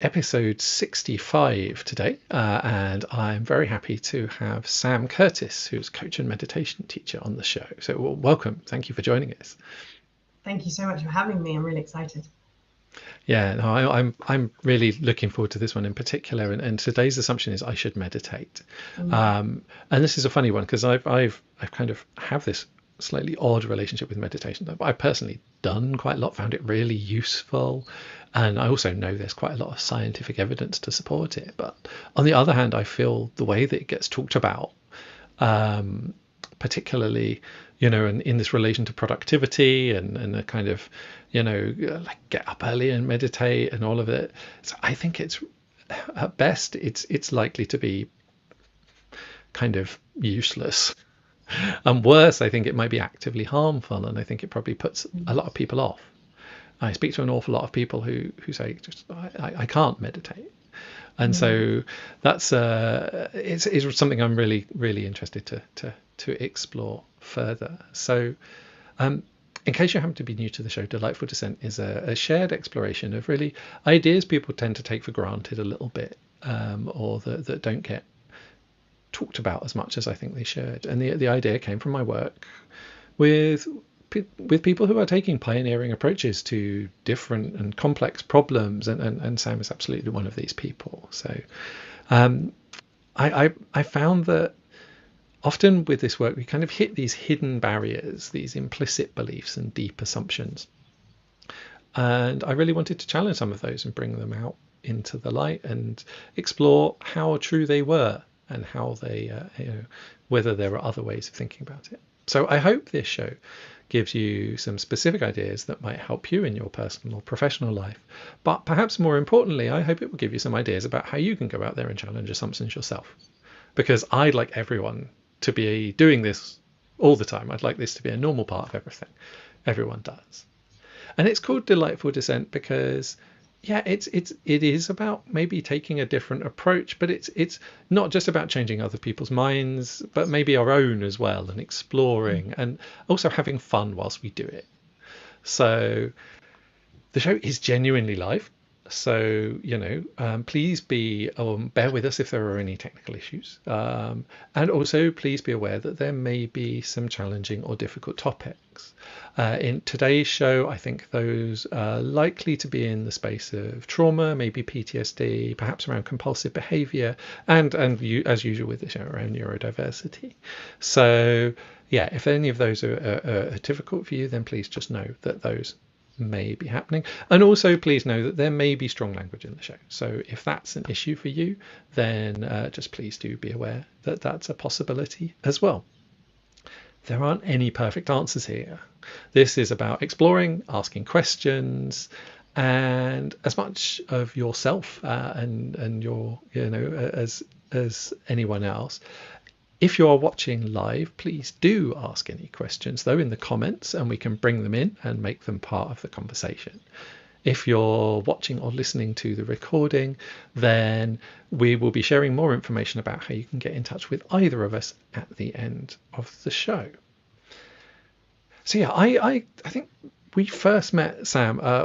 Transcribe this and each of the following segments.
episode 65 today, and I'm very happy to have Sam Curtis, who's coach and meditation teacher, on the show. So welcome. Thank you for joining us. Thank you so much for having me. I'm really excited. Yeah, no, I'm really looking forward to this one in particular. And today's assumption is I should meditate. And this is a funny one because I've kind of have this slightly odd relationship with meditation. I've personally done quite a lot, found it really useful, and I also know there's quite a lot of scientific evidence to support it. But on the other hand, I feel the way that it gets talked about, particularly, in this relation to productivity and a kind of, like get up early and meditate and all of it. So I think it's, at best, it's likely to be kind of useless. And worse, I think it might be actively harmful, and I think it probably puts a lot of people off. I speak to an awful lot of people who say, just I can't meditate. And so that's it's something I'm really interested to explore further. So in case you happen to be new to the show, Delightful Dissent is a shared exploration of really ideas people tend to take for granted a little bit, or that don't get talked about as much as I think they should. And the idea came from my work with people who are taking pioneering approaches to different and complex problems, and Sam is absolutely one of these people. So I found that often with this work we kind of hit these hidden barriers, these implicit beliefs and deep assumptions, and I really wanted to challenge some of those and bring them out into the light and explore how true they were and how they whether there are other ways of thinking about it. So I hope this show gives you some specific ideas that might help you in your personal or professional life. But perhaps more importantly, I hope it will give you some ideas about how you can go out there and challenge assumptions yourself. Because I'd like everyone to be doing this all the time. I'd like this to be a normal part of everything. Everyone does. And it's called Delightful Dissent because it is about maybe taking a different approach, but it's not just about changing other people's minds, but maybe our own as well, and exploring and also having fun whilst we do it. So the show is genuinely live. So, please bear with us if there are any technical issues. And also please be aware that there may be some challenging or difficult topics. In today's show, I think those are likely to be in the space of trauma, maybe PTSD, perhaps around compulsive behavior, and as usual with the show, around neurodiversity. So, if any of those are difficult for you, then please just know that those may be happening. And also please know that there may be strong language in the show. So if that's an issue for you, then just please do be aware that that's a possibility as well. There aren't any perfect answers here. This is about exploring, asking questions, and as much of yourself and your, as anyone else. If you are watching live, please do ask any questions, though, in the comments, and we can bring them in and make them part of the conversation. If you're watching or listening to the recording, then we will be sharing more information about how you can get in touch with either of us at the end of the show. So I think we first met Sam I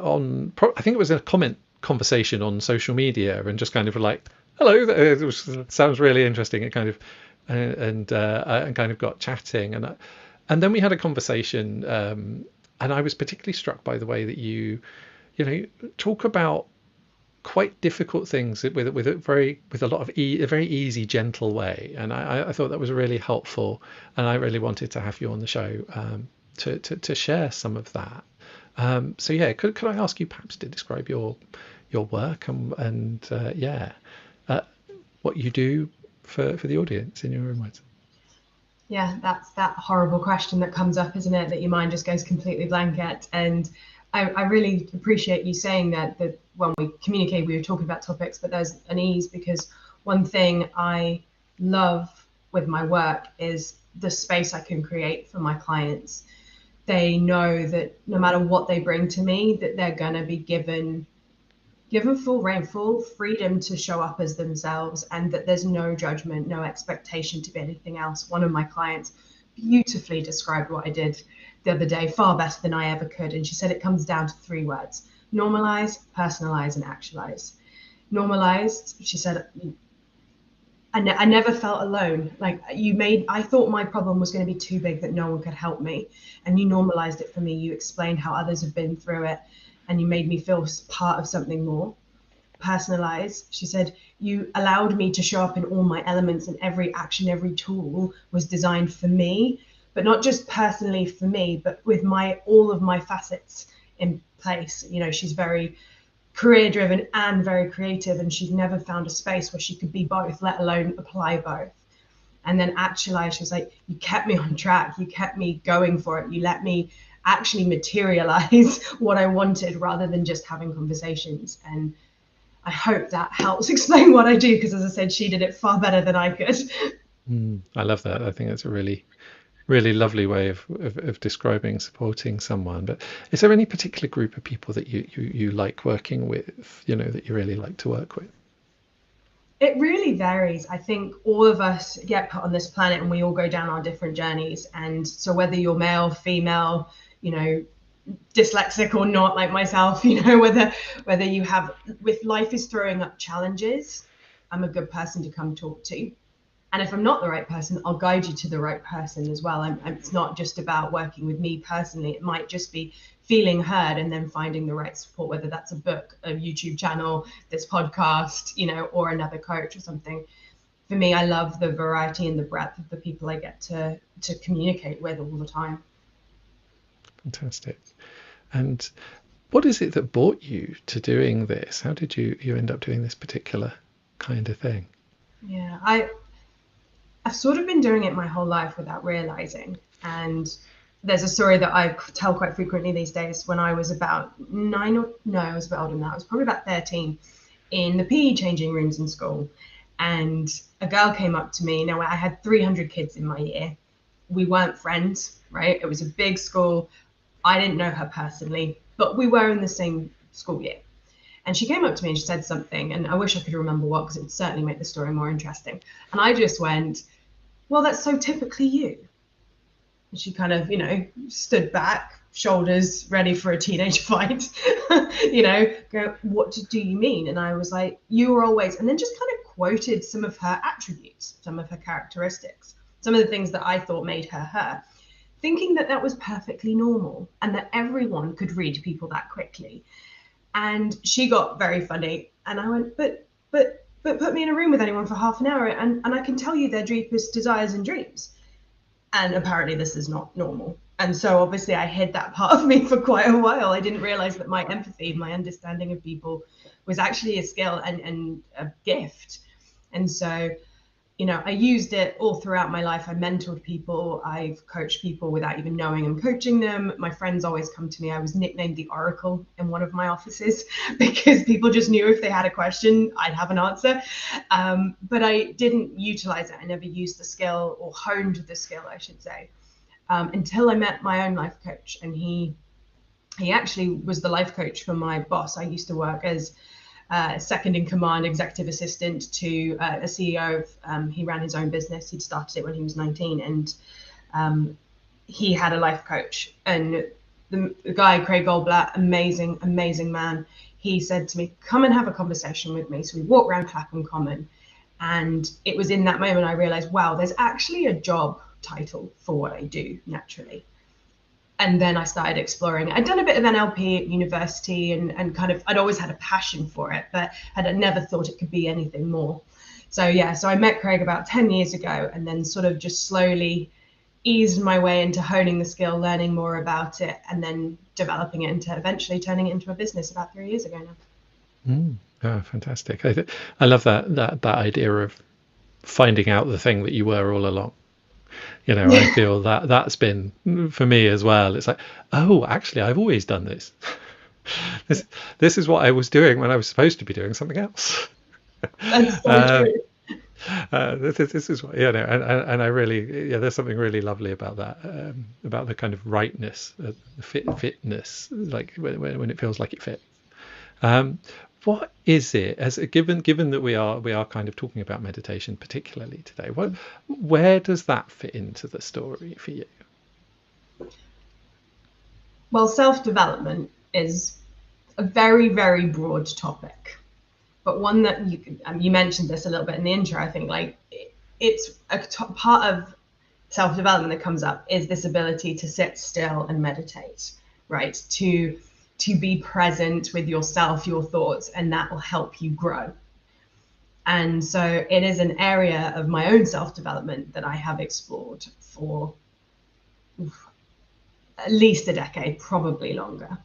think it was a comment conversation on social media, and just kind of like, hello, sounds really interesting. It kind of and kind of got chatting, and then we had a conversation, and I was particularly struck by the way that you talk about quite difficult things with a lot of a very easy, gentle way, and I thought that was really helpful, and I really wanted to have you on the show to share some of that. So could I ask you perhaps to describe your work and what you do for the audience in your own words? Yeah, that's that horrible question that comes up, isn't it? That your mind just goes completely blank at. And I really appreciate you saying that when we communicate, we were talking about topics, but there's an ease, because one thing I love with my work is the space I can create for my clients. They know that no matter what they bring to me, that they're going to be given full rein, full freedom to show up as themselves, and that there's no judgment, no expectation to be anything else. One of my clients beautifully described what I did the other day, far better than I ever could. And she said it comes down to 3 words: normalize, personalize, and actualize. normalized. She said, I never felt alone. Like I thought my problem was going to be too big that no one could help me. And you normalized it for me. You explained how others have been through it and you made me feel part of something more personalized. She said, you allowed me to show up in all my elements, and every action, every tool was designed for me, but not just personally for me, but with all of my facets in place. You know, she's very career driven and very creative, and she'd never found a space where she could be both, let alone apply both. And then actualize, she was like, you kept me on track, you kept me going for it, you let me actually materialize what I wanted rather than just having conversations. And I hope that helps explain what I do, because as I said, she did it far better than I could. I love that. I think it's a really lovely way of describing supporting someone. But is there any particular group of people that you like working with, you know, that you really like to work with? It really varies. I think all of us get put on this planet and we all go down our different journeys. And so whether you're male, female, you know, dyslexic or not, like myself, you know, whether you have, with life is throwing up challenges, I'm a good person to come talk to. And if I'm not the right person, I'll guide you to the right person as well. It's not just about working with me personally. It might just be feeling heard and then finding the right support, whether that's a book, a YouTube channel, this podcast, you know, or another coach or something. For me, I love the variety and the breadth of the people I get to communicate with all the time. Fantastic. And what is it that brought you to doing this? How did you end up doing this particular kind of thing? Yeah, I've sort of been doing it my whole life without realizing. And there's a story that I tell quite frequently these days. When I was about I was a bit older than that. I was probably about 13 in the PE changing rooms in school. And a girl came up to me. Now, I had 300 kids in my year. We weren't friends, right? It was a big school. I didn't know her personally, but we were in the same school year. And she came up to me and she said something, and I wish I could remember what, because it would certainly make the story more interesting. And I just went, well, that's so typically you. And she kind of, you know, stood back, shoulders ready for a teenage fight, you know, go, what do you mean? And I was like, you were always, and then just kind of quoted some of her attributes, some of her characteristics, some of the things that I thought made her her, thinking that that was perfectly normal and that everyone could read people that quickly. And she got very funny. And I went, but put me in a room with anyone for half an hour and I can tell you their deepest desires and dreams. And apparently this is not normal. And so obviously I hid that part of me for quite a while. I didn't realize that my empathy, my understanding of people was actually a skill and a gift. And so, you know, I used it all throughout my life. I mentored people. I've coached people without even knowing I'm coaching them. My friends always come to me. I was nicknamed the Oracle in one of my offices because people just knew if they had a question, I'd have an answer. But I didn't utilize it. I never used the skill, or honed the skill, I should say, until I met my own life coach. And he actually was the life coach for my boss. I used to work as second in command executive assistant to a CEO of, he ran his own business. He'd started it when he was 19, and he had a life coach. And the guy, Craig Goldblatt, amazing man, he said to me, come and have a conversation with me. So we walked around Clapham Common, and it was in that moment I realized, wow, there's actually a job title for what I do naturally. And then I started exploring. I'd done a bit of NLP at university and kind of, I'd always had a passion for it, but had never thought it could be anything more. So yeah, so I met Craig about 10 years ago, and then sort of just slowly eased my way into honing the skill, learning more about it, and then developing it into eventually turning it into a business about 3 years ago now. Oh, fantastic. I love that idea of finding out the thing that you were all along. You know, I feel that that's been for me as well. It's like, oh, actually, I've always done this. This is what I was doing when I was supposed to be doing something else. That's so true. This is what, you know, and I really, yeah, there's something really lovely about that, about the kind of rightness, the fitness, like when it feels like it fits. What is it, as given that we are kind of talking about meditation particularly today, where does that fit into the story for you? Well, self-development is a very, very broad topic. but one that you mentioned this a little bit in the intro. I think like it's a part of self-development that comes up is this ability to sit still and meditate, right? To be present with yourself, your thoughts, and that will help you grow. And so it is an area of my own self-development that I have explored for at least a decade, probably longer.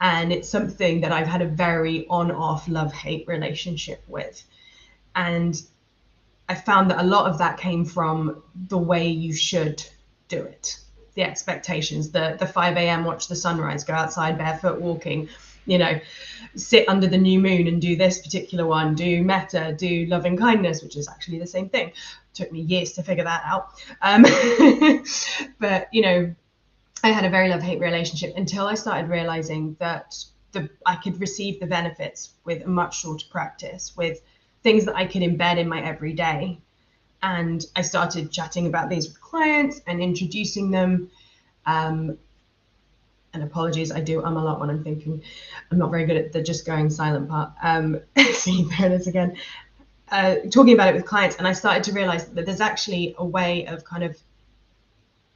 And it's something that I've had a very on-off love-hate relationship with. And I found that a lot of that came from the way you should do it, the expectations, the 5 a.m. watch the sunrise, go outside barefoot walking, sit under the new moon and do this particular one, do metta, do loving kindness, which is actually the same thing. It took me years to figure that out. But, I had a very love-hate relationship until I started realizing that I could receive the benefits with a much shorter practice, with things that I could embed in my everyday. And I started chatting about these with clients and introducing them. And apologies, I do a lot when I'm thinking. I'm not very good at the just going silent part. See, there it is again. Talking about it with clients, and I started to realize that there's actually a way of kind of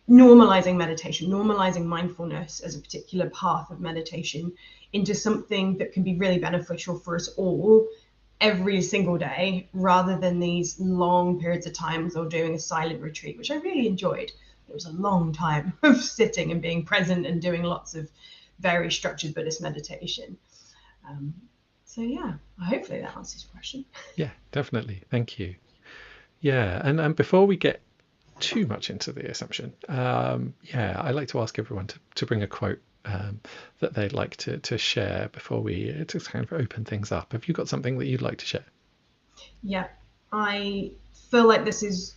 normalizing meditation, normalizing mindfulness as a particular path of meditation into something that can be really beneficial for us all every single day, rather than these long periods of times or doing a silent retreat, which I really enjoyed. It was a long time of sitting and being present and doing lots of very structured Buddhist meditation. So yeah, hopefully that answers your question. Yeah, definitely. Thank you. Yeah, and before we get too much into the assumption, I like to ask everyone to bring a quote that they'd like to share before we to kind of open things up. Have you got something that you'd like to share? Yeah, I feel like this is,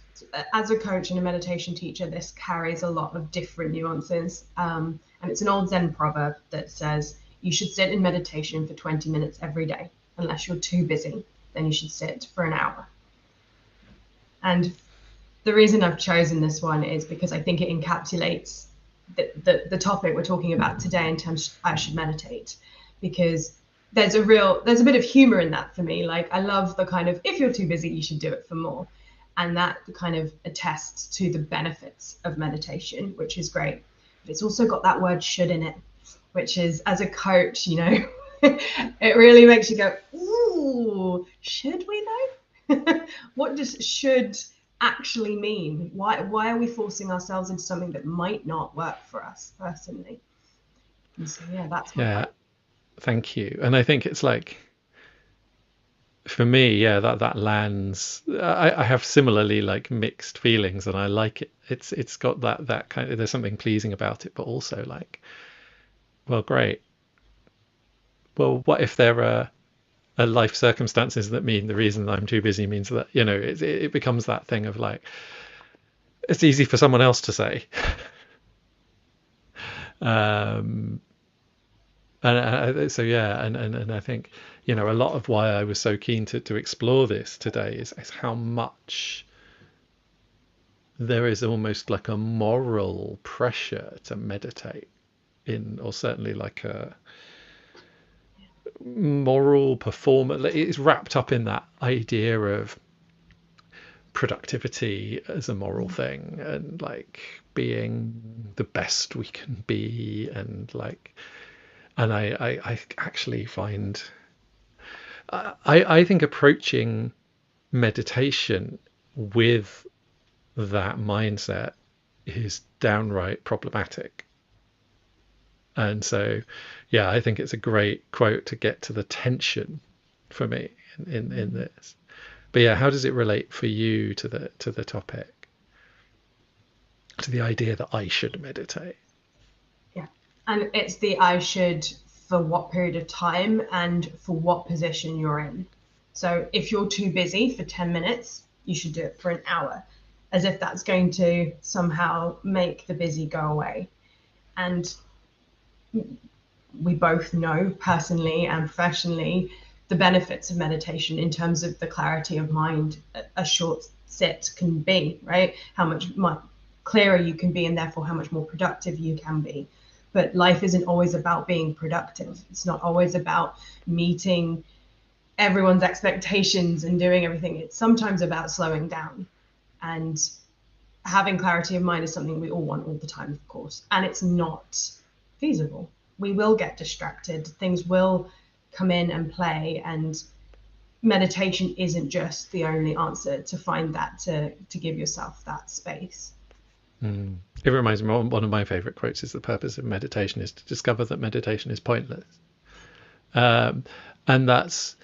as a coach and a meditation teacher, this carries a lot of different nuances. And it's an old Zen proverb that says, you should sit in meditation for 20 minutes every day. Unless you're too busy, then you should sit for an hour. And the reason I've chosen this one is because I think it encapsulates the topic we're talking about today in terms of I should meditate, because there's a bit of humor in that for me. Like, I love the kind of, if you're too busy, you should do it for more. And that kind of attests to the benefits of meditation, which is great. But it's also got that word should in it, which is, as a coach, it really makes you go, ooh, should we though? What does should actually mean? Why are we forcing ourselves into something that might not work for us personally? And so yeah, that's my point. Thank you. And I think it's like, for me, that lands. I have similarly like mixed feelings, and I like it. It's got that kind of, there's something pleasing about it, but also like, well, great. Well, what if there are life circumstances that mean the reason I'm too busy means that, it becomes that thing of like, it's easy for someone else to say. And I think, a lot of why I was so keen to explore this today is how much there is almost like a moral pressure to meditate or certainly like a moral performance. It's wrapped up in that idea of productivity as a moral thing, and like being the best we can be, and I actually find I think approaching meditation with that mindset is downright problematic. And so, I think it's a great quote to get to the tension for me in this. But how does it relate for you to the topic, to the idea that I should meditate? Yeah, and it's the I should for what period of time and for what position you're in. So if you're too busy for 10 minutes, you should do it for an hour, as if that's going to somehow make the busy go away. And we both know personally and professionally the benefits of meditation in terms of the clarity of mind a short sit can be, right? How much clearer you can be, and therefore how much more productive you can be. But life isn't always about being productive. It's not always about meeting everyone's expectations and doing everything. It's sometimes about slowing down, and having clarity of mind is something we all want all the time, of course, and it's not feasible. We will get distracted, things will come in and play, and meditation isn't just the only answer to find that, to give yourself that space. It reminds me, one of my favorite quotes is, the purpose of meditation is to discover that meditation is pointless. And that's,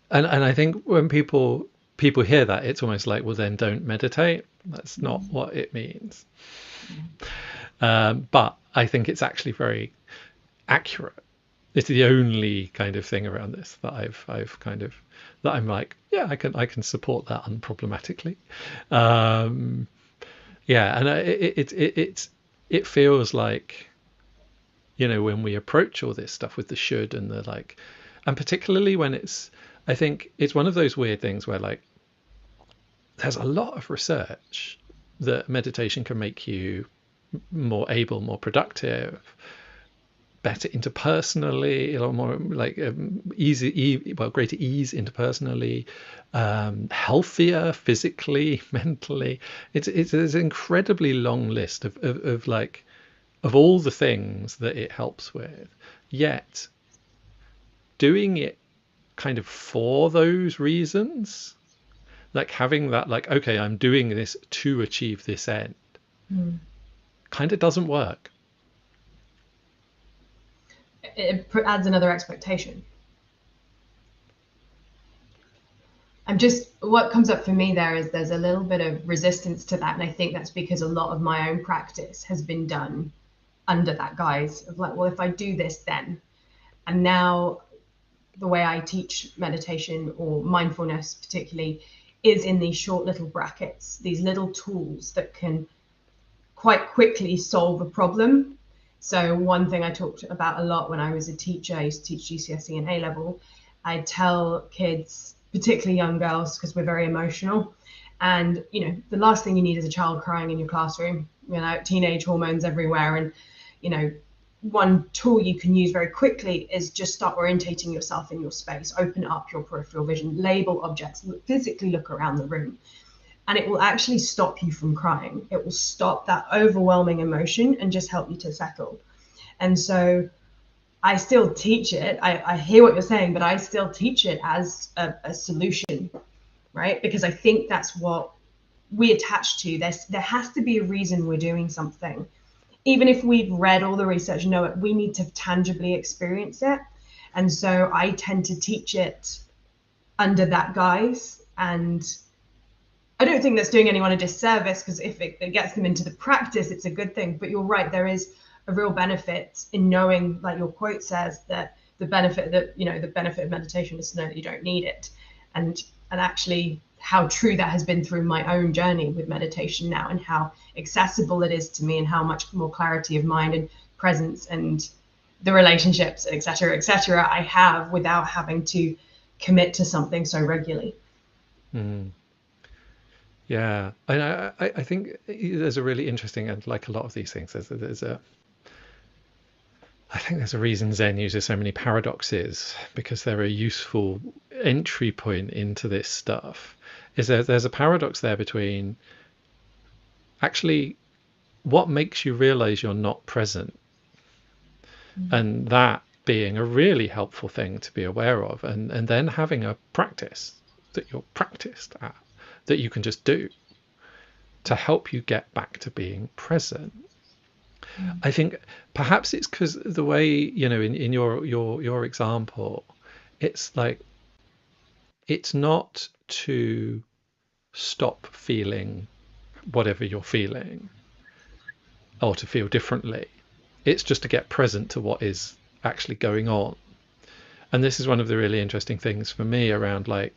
and I think when people hear that, it's almost like, well, then don't meditate. That's not what it means. But I think it's actually very accurate. It's the only kind of thing around this that I've kind of, that I'm like, yeah, I can support that unproblematically. Yeah, and it feels like, you know, when we approach all this stuff with the should and the like, and particularly when I think it's one of those weird things where, like, there's a lot of research that meditation can make you more able, more productive, better interpersonally, a lot more like greater ease interpersonally, healthier physically, mentally. It's an incredibly long list of like, of all the things that it helps with, yet doing it kind of for those reasons, like having that, like, okay, I'm doing this to achieve this end, kind of doesn't work. It adds another expectation. I'm just, what comes up for me there is there's a little bit of resistance to that, and I think that's because a lot of my own practice has been done under that guise of like, well, if I do this, then. And now the way I teach meditation, or mindfulness particularly, is in these short little brackets, these little tools that can quite quickly solve a problem. So one thing I talked about a lot when I was a teacher, I used to teach GCSE and A-level, I tell kids, particularly young girls, because we're very emotional, and you know, the last thing you need is a child crying in your classroom. You know, teenage hormones everywhere, and you know, one tool you can use very quickly is just start orientating yourself in your space, open up your peripheral vision, label objects, physically look around the room, and it will actually stop you from crying. It will stop that overwhelming emotion and just help you to settle. And so I still teach it. I hear what you're saying, but I still teach it as a solution, right? Because I think that's what we attach to. There has to be a reason we're doing something. Even if we've read all the research, know it, we need to tangibly experience it. And so I tend to teach it under that guise. And I don't think that's doing anyone a disservice, because if it gets them into the practice, it's a good thing. But you're right, there is a real benefit in knowing, like your quote says, that the benefit of meditation is to know that you don't need it. And actually how true that has been through my own journey with meditation now, and how accessible it is to me, and how much more clarity of mind and presence and the relationships, etc., I have without having to commit to something so regularly. Yeah, and I think there's a really interesting, and like a lot of these things, I think there's a reason Zen uses so many paradoxes, because they're a useful entry point into this stuff. Is there's a paradox there between actually what makes you realize you're not present, and that being a really helpful thing to be aware of, and then having a practice that you're practiced at, that you can just do to help you get back to being present. I think perhaps it's because the way, you know, in your example, it's like, it's not to stop feeling whatever you're feeling or to feel differently. It's just to get present to what is actually going on. And this is one of the really interesting things for me around, like,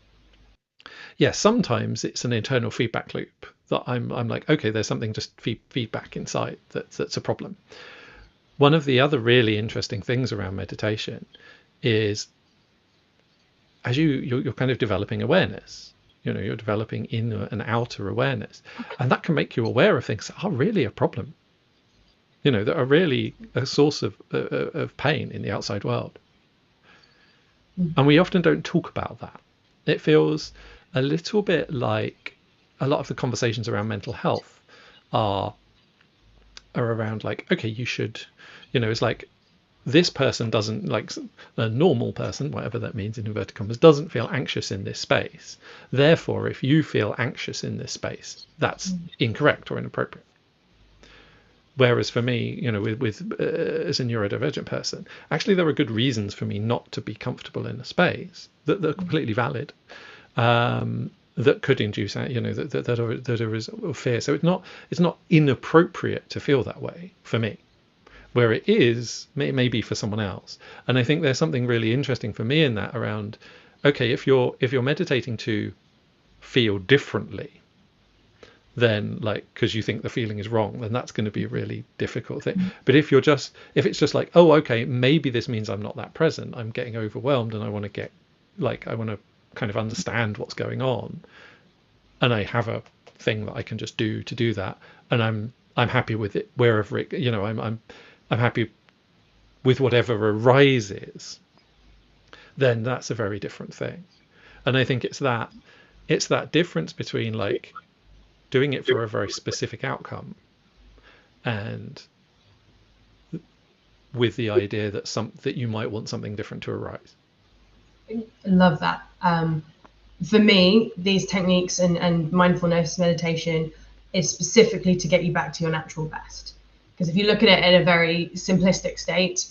yeah, sometimes it's an internal feedback loop that I'm like, okay, there's something just feedback inside that's a problem. One of the other really interesting things around meditation is, as you're kind of developing awareness, you know, you're developing inner and outer awareness, and that can make you aware of things that are really a problem, you know, that are really a source of pain in the outside world. And we often don't talk about that. It feels a little bit like a lot of the conversations around mental health are around like, okay, you should, it's like this person doesn't, like a normal person, whatever that means in inverted commas, doesn't feel anxious in this space. Therefore, if you feel anxious in this space, that's incorrect or inappropriate. Whereas for me, with as a neurodivergent person, actually there are good reasons for me not to be comfortable in a space that are completely valid, that could induce, that are of fear. So it's not inappropriate to feel that way for me. Where it is, maybe for someone else. And I think there's something really interesting for me in that around, okay, if you're meditating to feel differently, then like because you think the feeling is wrong, then that's going to be a really difficult thing. But if it's just like, oh, okay, maybe this means I'm not that present, I'm getting overwhelmed, and I want to kind of understand what's going on, and I have a thing that I can just do to do that, and I'm happy with it wherever it, I'm happy with whatever arises, then that's a very different thing. And I think it's that difference between like doing it for a very specific outcome and with the idea that you might want something different to arise. I love that. For me, these techniques and mindfulness meditation is specifically to get you back to your natural best. Because if you look at it in a very simplistic state,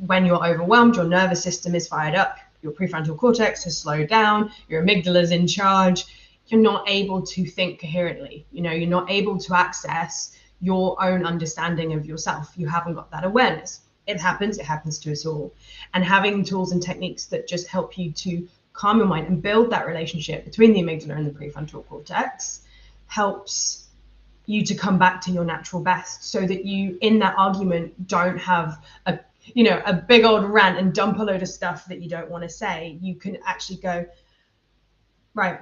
when you're overwhelmed, your nervous system is fired up, your prefrontal cortex has slowed down, your amygdala is in charge, you're not able to think coherently. You're not able to access your own understanding of yourself. You haven't got that awareness. It happens to us all. And having tools and techniques that just help you to calm your mind and build that relationship between the amygdala and the prefrontal cortex helps you to come back to your natural best, so that you in that argument don't have a big old rant and dump a load of stuff that you don't want to say. You can actually go, right,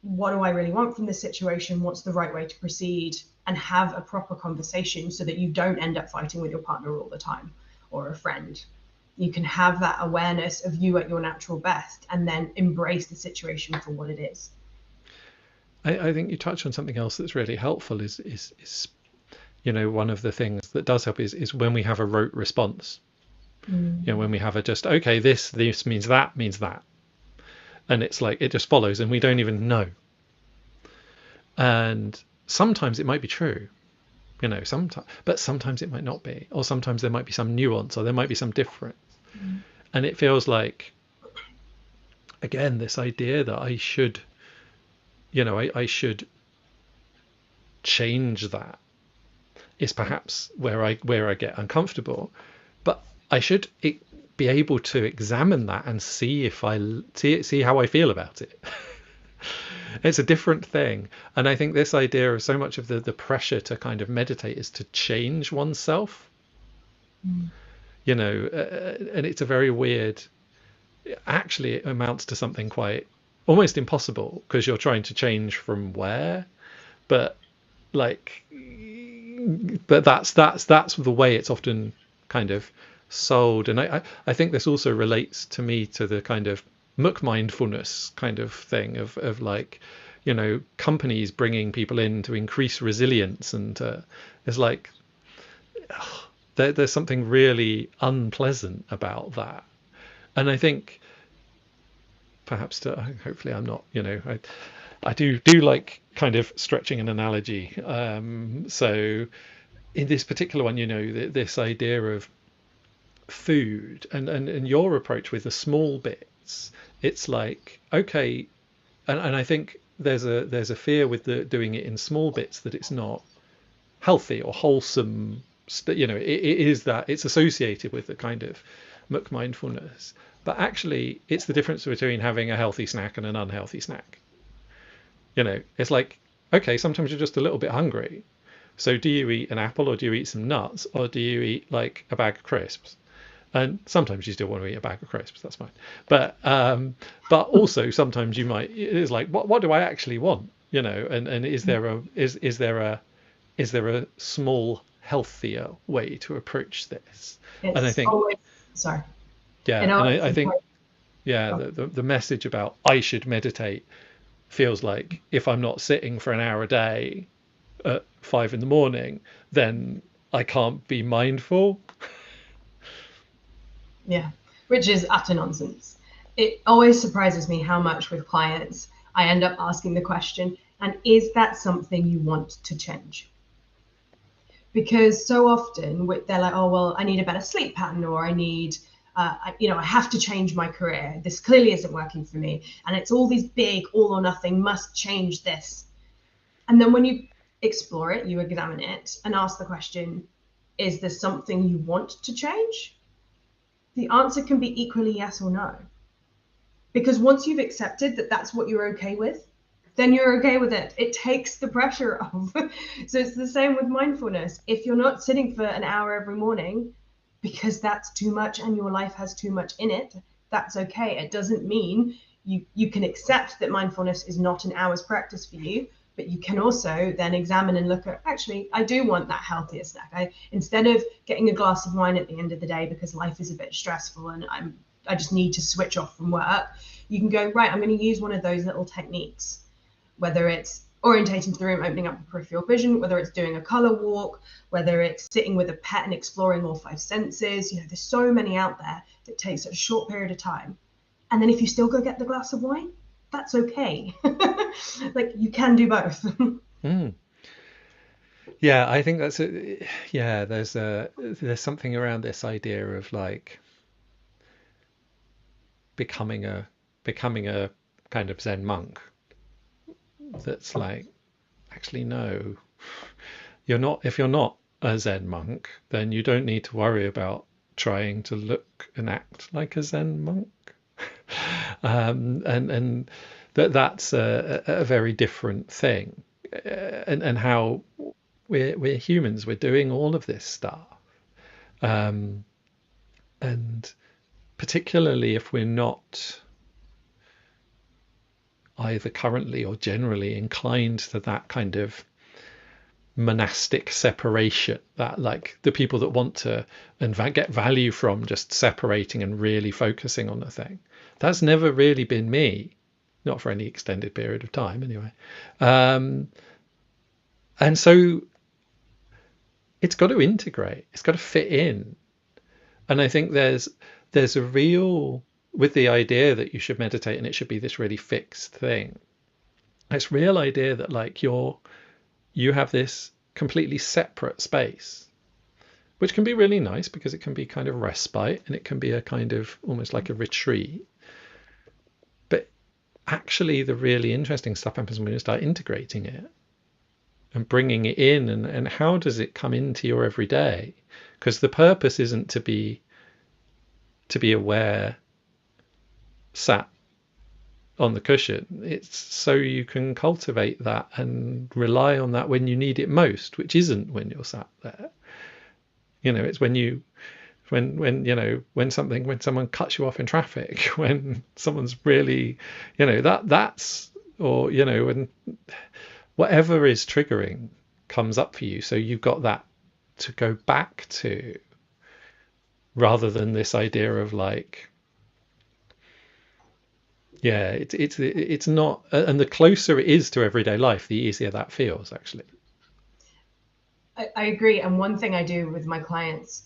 what do I really want from this situation? What's the right way to proceed? And have a proper conversation so that you don't end up fighting with your partner all the time or a friend. You can have that awareness of you at your natural best and then embrace the situation for what it is. I think you touched on something else that's really helpful is one of the things that does help is when we have a rote response. When we have a just, okay, this means that, and it's like it just follows and we don't even know. And sometimes it might be true, sometimes, but sometimes it might not be, or sometimes there might be some nuance, or there might be some difference. And it feels like, again, this idea that I should change that is perhaps where I get uncomfortable, but I should be able to examine that and see if see how I feel about it. It's a different thing. And I think this idea of so much of the pressure to kind of meditate is to change oneself, and it's a very weird, actually it amounts to something quite almost impossible, because you're trying to change from where, but that's the way it's often kind of sold. And I think this also relates to me to the kind of mindfulness kind of thing of like, companies bringing people in to increase resilience, and it's like there's something really unpleasant about that. And I think perhaps hopefully I'm not, I do like kind of stretching an analogy. So in this particular one, this idea of food and your approach with the small bits, it's like, okay, and I think there's a fear with doing it in small bits that it's not healthy or wholesome. It is that it's associated with the kind of mindfulness, but actually it's the difference between having a healthy snack and an unhealthy snack. It's like, okay, sometimes you're just a little bit hungry, so do you eat an apple, or do you eat some nuts, or do you eat like a bag of crisps? And sometimes you still want to eat a bag of crisps, that's fine. But also sometimes you might, it's like, what do I actually want? And is there a small healthier way to approach this? It's And I think always, sorry. yeah, and I think Yeah, the message about I should meditate feels like if I'm not sitting for an hour a day at 5 in the morning, then I can't be mindful. Yeah, which is utter nonsense. It always surprises me how much with clients I end up asking the question, and is that something you want to change? Because so often they're like, oh, well, I need a better sleep pattern, or I need, I have to change my career. This clearly isn't working for me. And it's all these big, all or nothing, must change this. And then when you explore it, you examine it and ask the question, is this something you want to change? The answer can be equally yes or no. Because once you've accepted that that's what you're okay with, then you're okay with it. It takes the pressure off. So it's the same with mindfulness. If you're not sitting for an hour every morning because that's too much and your life has too much in it, that's okay. It doesn't mean you can accept that mindfulness is not an hour's practice for you, but you can also then examine and look at, actually, I do want that healthier snack. Instead of getting a glass of wine at the end of the day because life is a bit stressful and I just need to switch off from work, you can go, right, I'm going to use one of those little techniques, whether it's orientating to the room, opening up the peripheral vision, whether it's doing a color walk, whether it's sitting with a pet and exploring all five senses. There's so many out there that takes a short period of time. And then if you still go get the glass of wine, that's okay. Like, you can do both. Mm. Yeah, I think that's a, yeah, there's something around this idea of like becoming a becoming a kind of Zen monk that's like, actually no, you're not. If you're not a Zen monk, then you don't need to worry about trying to look and act like a Zen monk. And that's a very different thing. And how we're humans, we're doing all of this stuff. Um, and particularly if we're not either currently or generally inclined to that kind of monastic separation, that like the people that want to and get value from just separating and really focusing on the thing, that's never really been me, not for any extended period of time anyway. And so it's got to integrate, it's got to fit in. And I think there's a real, with the idea that you should meditate and it should be this really fixed thing, this real idea that like you have this completely separate space, which can be really nice because it can be kind of respite and it can be a kind of almost like a retreat. But actually, the really interesting stuff happens when you start integrating it and bringing it in, and how does it come into your everyday? Because the purpose isn't to be aware, sat on the cushion. It's so you can cultivate that and rely on that when you need it most, which isn't when you're sat there. It's when someone cuts you off in traffic, when someone's really, that's, or when whatever is triggering comes up for you, so you've got that to go back to, rather than this idea of like, yeah, it's not. And the closer it is to everyday life, the easier that feels, actually. I agree. And one thing I do with my clients,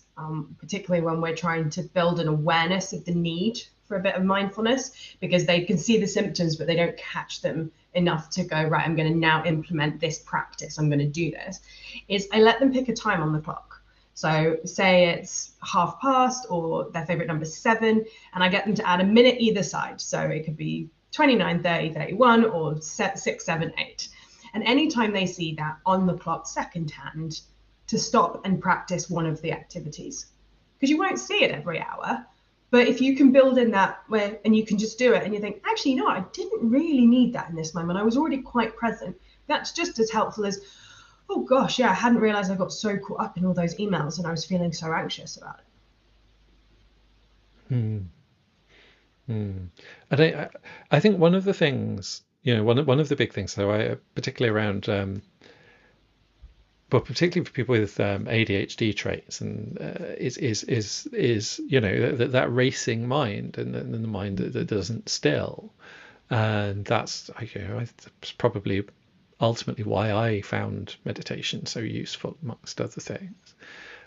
particularly when we're trying to build an awareness of the need for a bit of mindfulness, because they can see the symptoms, but they don't catch them enough to go, right, I'm going to now implement this practice, I'm going to do this, is I let them pick a time on the clock. So say it's 30 or their favorite number is 7, and I get them to add a minute either side. So it could be 29, 30, 31, or 6, 7, 8. And anytime they see that on the clock secondhand, to stop and practice one of the activities. Because you won't see it every hour, but if you can build in that way and you can just do it and you think, actually, I didn't really need that in this moment. I was already quite present. That's just as helpful as, oh gosh, yeah, I hadn't realized I got so caught up in all those emails and I was feeling so anxious about it. Hmm. Hmm. And I think one of the things, one of the big things, so I particularly around but particularly for people with ADHD traits, and is that racing mind, and the mind that doesn't still, and that's it's probably ultimately why I found meditation so useful, amongst other things.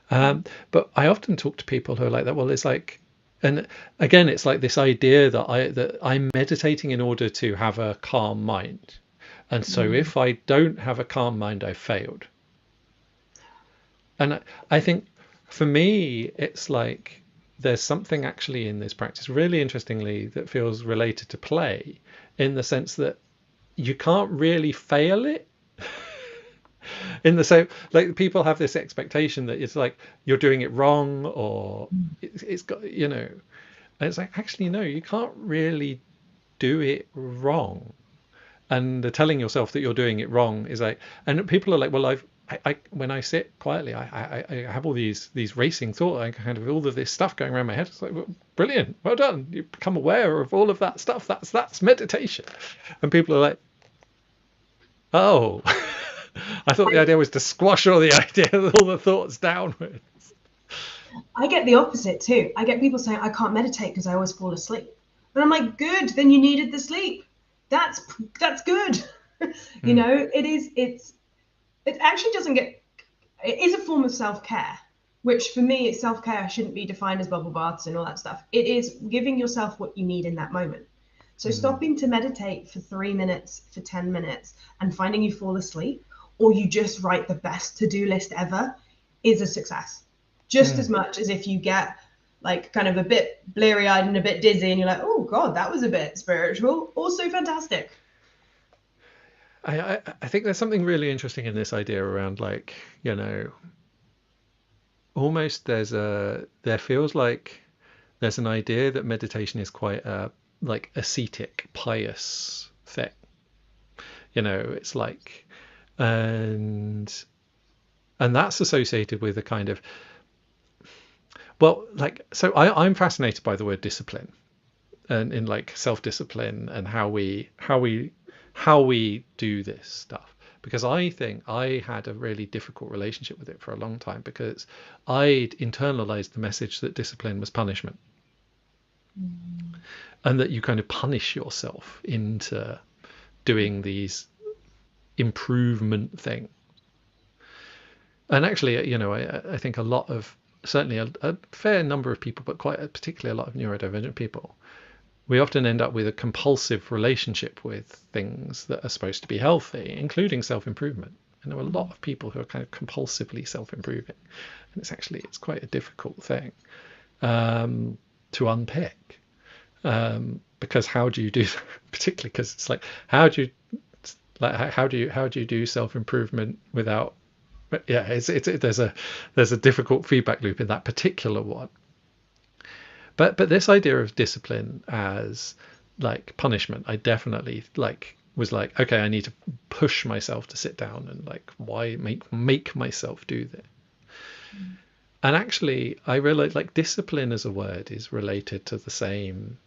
But I often talk to people who are like that. Well, it's like, and again, it's like this idea that I'm meditating in order to have a calm mind, and so if I don't have a calm mind, I've failed. And I think for me, it's like there's something actually in this practice, really interestingly, that feels related to play, in the sense that you can't really fail it. In the same, like, people have this expectation that it's like you're doing it wrong, or it's got, and it's like, actually, no, you can't really do it wrong. And the telling yourself that you're doing it wrong is like, and people are like, well, I when I sit quietly, I have all these racing thoughts, I kind of all of this stuff going around my head. It's like, well, brilliant, well done, you become aware of all of that stuff. That's meditation. And people are like, oh, I thought the idea was to squash all the idea, all the thoughts downwards. I get the opposite too. I get people saying, I can't meditate because I always fall asleep. And I'm like, good, then you needed the sleep. That's good. It actually doesn't get, it is a form of self-care, which for me, self-care shouldn't be defined as bubble baths and all that stuff. It is giving yourself what you need in that moment. So stopping to meditate for 3 minutes, for 10 minutes, and finding you fall asleep, or you just write the best to-do list ever, is a success. Just as much as if you get like kind of a bit bleary-eyed and a bit dizzy and you're like, oh God, that was a bit spiritual. Also fantastic. I think there's something really interesting in this idea around, like, almost there feels like there's an idea that meditation is quite a like ascetic, pious thing. It's like, and that's associated with a kind of, well, like, so I'm fascinated by the word discipline, and in like self-discipline, and how we do this stuff, because I think I had a really difficult relationship with it for a long time, because I'd internalized the message that discipline was punishment, and that you kind of punish yourself into doing these improvement things. And actually, I think a lot of, certainly a fair number of people, but particularly a lot of neurodivergent people, we often end up with a compulsive relationship with things that are supposed to be healthy, including self-improvement. I know a lot of people who are kind of compulsively self-improving, and it's quite a difficult thing to unpick, because how do you do that? Particularly because it's like, how do you do self-improvement without, there's a difficult feedback loop in that particular one. But this idea of discipline as like punishment, I definitely was like, okay, I need to push myself to sit down, and like, why make myself do this? And actually, I realized, like, discipline as a word is related to the same,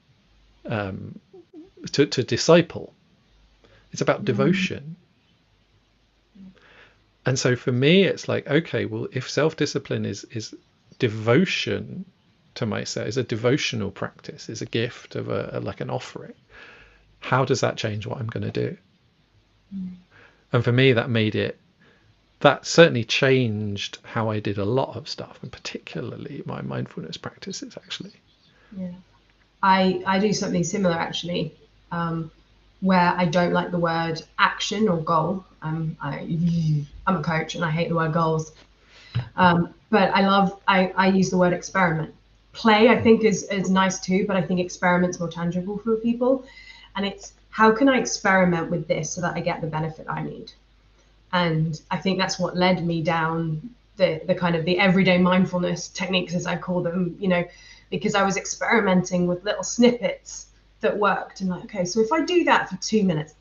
to disciple. It's about devotion. And so for me, it's like, okay, well, if self-discipline is devotion to myself, is a devotional practice, is a gift of like an offering, how does that change what I'm going to do? And for me, that certainly changed how I did a lot of stuff, and particularly my mindfulness practices, actually. Yeah, I do something similar, actually, where I don't like the word action or goal. I'm a coach and I hate the word goals, but I use the word experiment. Play, I think, is nice too, but I think experiment's more tangible for people. And it's, how can I experiment with this so that I get the benefit I need? And I think that's what led me down the kind of the everyday mindfulness techniques, as I call them, because I was experimenting with little snippets that worked, and like, okay, so if I do that for 2 minutes,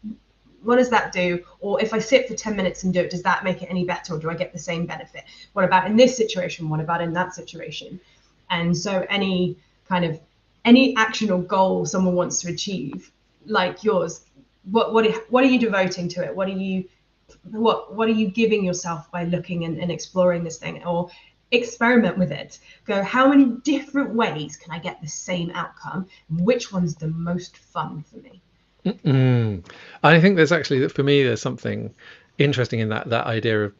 what does that do? Or if I sit for 10 minutes and do it, does that make it any better, or do I get the same benefit? What about in this situation? What about in that situation? And so any action or goal someone wants to achieve, like yours, what are you devoting to it? What are you What are you giving yourself by looking and exploring this thing? Or experiment with it. Go, how many different ways can I get the same outcome? Which one's the most fun for me? I think there's actually, for me, there's something interesting in that idea of,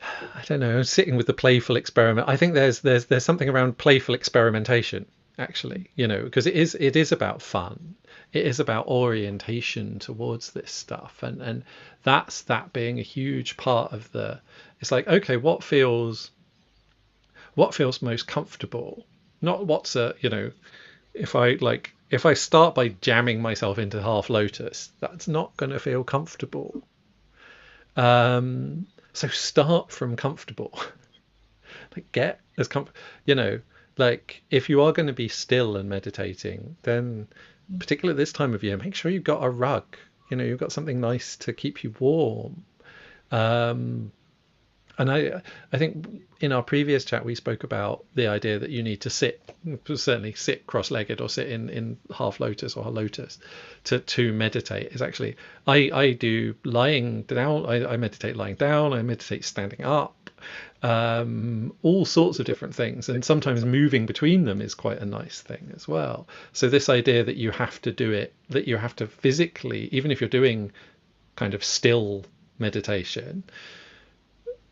I don't know, sitting with the playful experiment. I think there's something around playful experimentation, actually, because it is about fun. It is about orientation towards this stuff, and that being a huge part of the. It's like, okay, what feels most comfortable, not what's if I start by jamming myself into half lotus, that's not going to feel comfortable. So start from comfortable. Like, get as comfortable, like, if you are going to be still and meditating, then particularly this time of year, make sure you've got a rug, you've got something nice to keep you warm. And I think in our previous chat we spoke about the idea that you need to certainly sit cross-legged or sit in half lotus or lotus to meditate. Is actually, I do lying down. I meditate lying down. I meditate standing up. All sorts of different things, and sometimes moving between them is quite a nice thing as well. So this idea that you have to do it, that you have to physically, even if you're doing kind of still meditation,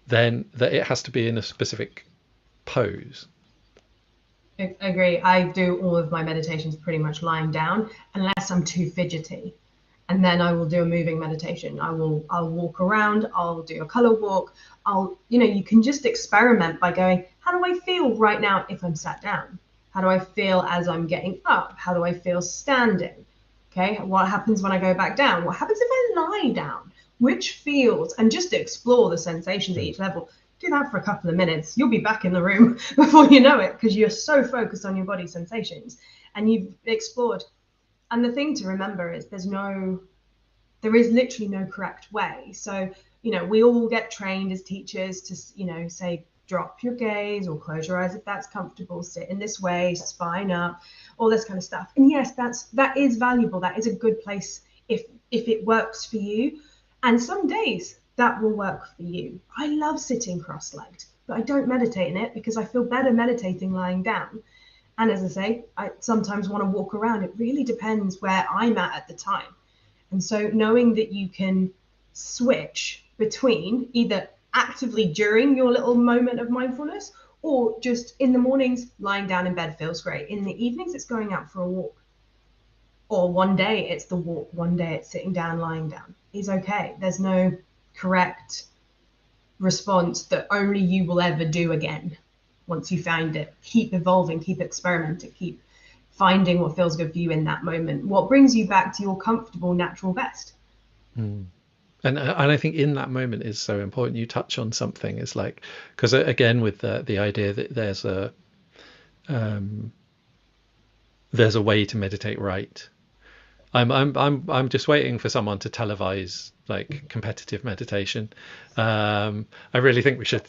then that it has to be in a specific pose. I agree. I do all of my meditations pretty much lying down, unless I'm too fidgety. And then I will do a moving meditation. I'll walk around, I'll do a color walk. You can just experiment by going, how do I feel right now if I'm sat down? How do I feel as I'm getting up? How do I feel standing? Okay, what happens when I go back down? What happens if I lie down? Which feels, and just to explore the sensations at each level. Do that for a couple of minutes. You'll be back in the room before you know it, because you're so focused on your body sensations and you've explored. And the thing to remember is there is literally no correct way. So, we all get trained as teachers to, say, drop your gaze or close your eyes if that's comfortable, sit in this way, spine up, all this kind of stuff. And yes, that is valuable. That is a good place if it works for you. And some days that will work for you. I love sitting cross-legged, but I don't meditate in it because I feel better meditating lying down. And as I say, I sometimes want to walk around. It really depends where I'm at the time. And so knowing that you can switch between either actively during your little moment of mindfulness, or just in the mornings, lying down in bed feels great. In the evenings, it's going out for a walk. Or one day it's the walk, one day it's sitting down, lying down. Is okay. There's no correct response that only you will ever do again. Once you find it, keep evolving, keep experimenting, keep finding what feels good for you in that moment. What brings you back to your comfortable, natural best. And I think in that moment is so important. You touch on something. It's like, because again, with the idea that there's a way to meditate right. I'm just waiting for someone to televise like competitive meditation. I really think we should,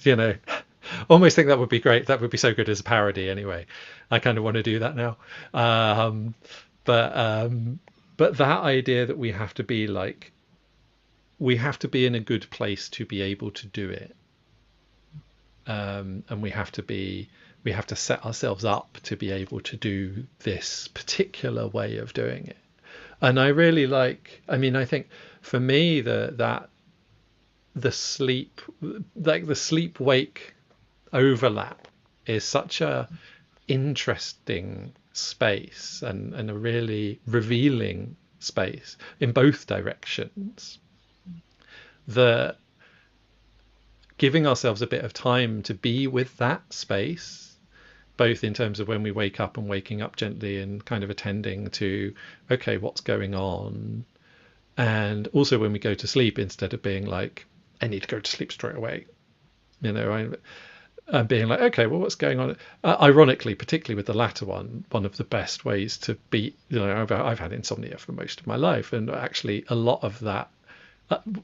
almost think that would be great. That would be so good as a parody anyway. I kind of want to do that now. But that idea that we have to be in a good place to be able to do it. And we have to set ourselves up to be able to do this particular way of doing it. And I really I think for me the sleep wake overlap is such a interesting space and a really revealing space in both directions, that giving ourselves a bit of time to be with that space, both in terms of when we wake up and waking up gently and kind of attending to, okay, what's going on, and also when we go to sleep, instead of being like, I need to go to sleep straight away, I'm being like, okay, well, what's going on? Ironically, particularly with the latter one of the best ways to be, I've had insomnia for most of my life, and actually a lot of that,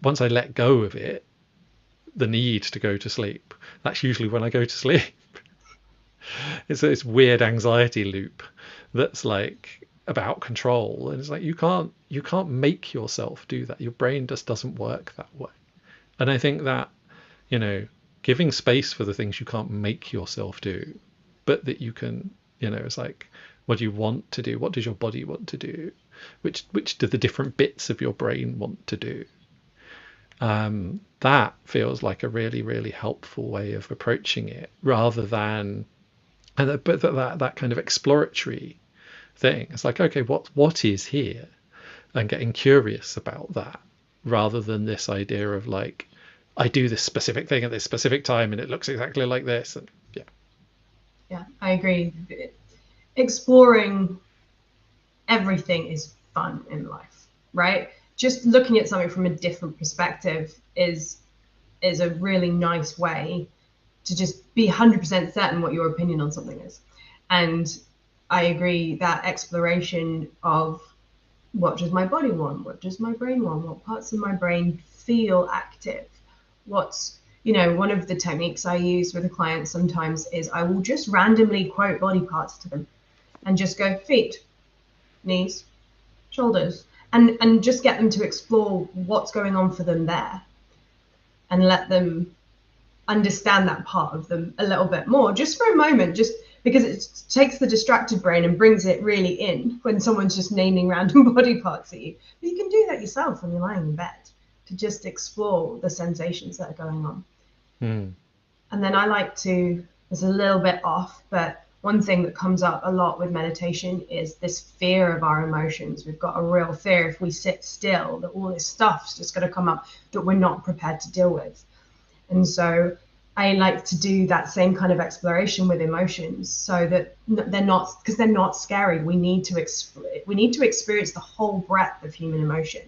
once I let go of it, the need to go to sleep, that's usually when I go to sleep. It's this weird anxiety loop that's like about control, and it's like you can't make yourself do that. Your brain just doesn't work that way. And I think that, giving space for the things you can't make yourself do, but that you can, it's like, what do you want to do? What does your body want to do? Which do the different bits of your brain want to do? That feels like a really, really helpful way of approaching it, rather than, but that kind of exploratory thing. It's like, okay, what is here, and getting curious about that, rather than this idea of like, I do this specific thing at this specific time and it looks exactly like this. And yeah, I agree. Exploring everything is fun in life, right? Just looking at something from a different perspective is a really nice way to just be 100% certain what your opinion on something is. And I agree that exploration of what does my body want, what does my brain want, what parts of my brain feel active, what's, one of the techniques I use with a client sometimes is I will just randomly quote body parts to them and just go feet, knees, shoulders, and just get them to explore what's going on for them there, and let them understand that part of them a little bit more, just for a moment, just because it takes the distracted brain and brings it really in when someone's just naming random body parts at you. But you can do that yourself when you're lying in bed, to just explore the sensations that are going on. And then I like to, it's a little bit off, but one thing that comes up a lot with meditation is this fear of our emotions. We've got a real fear if we sit still that all this stuff's just going to come up that we're not prepared to deal with. And so I like to do that same kind of exploration with emotions, so that they're not, because they're not scary. We need to experience the whole breadth of human emotion,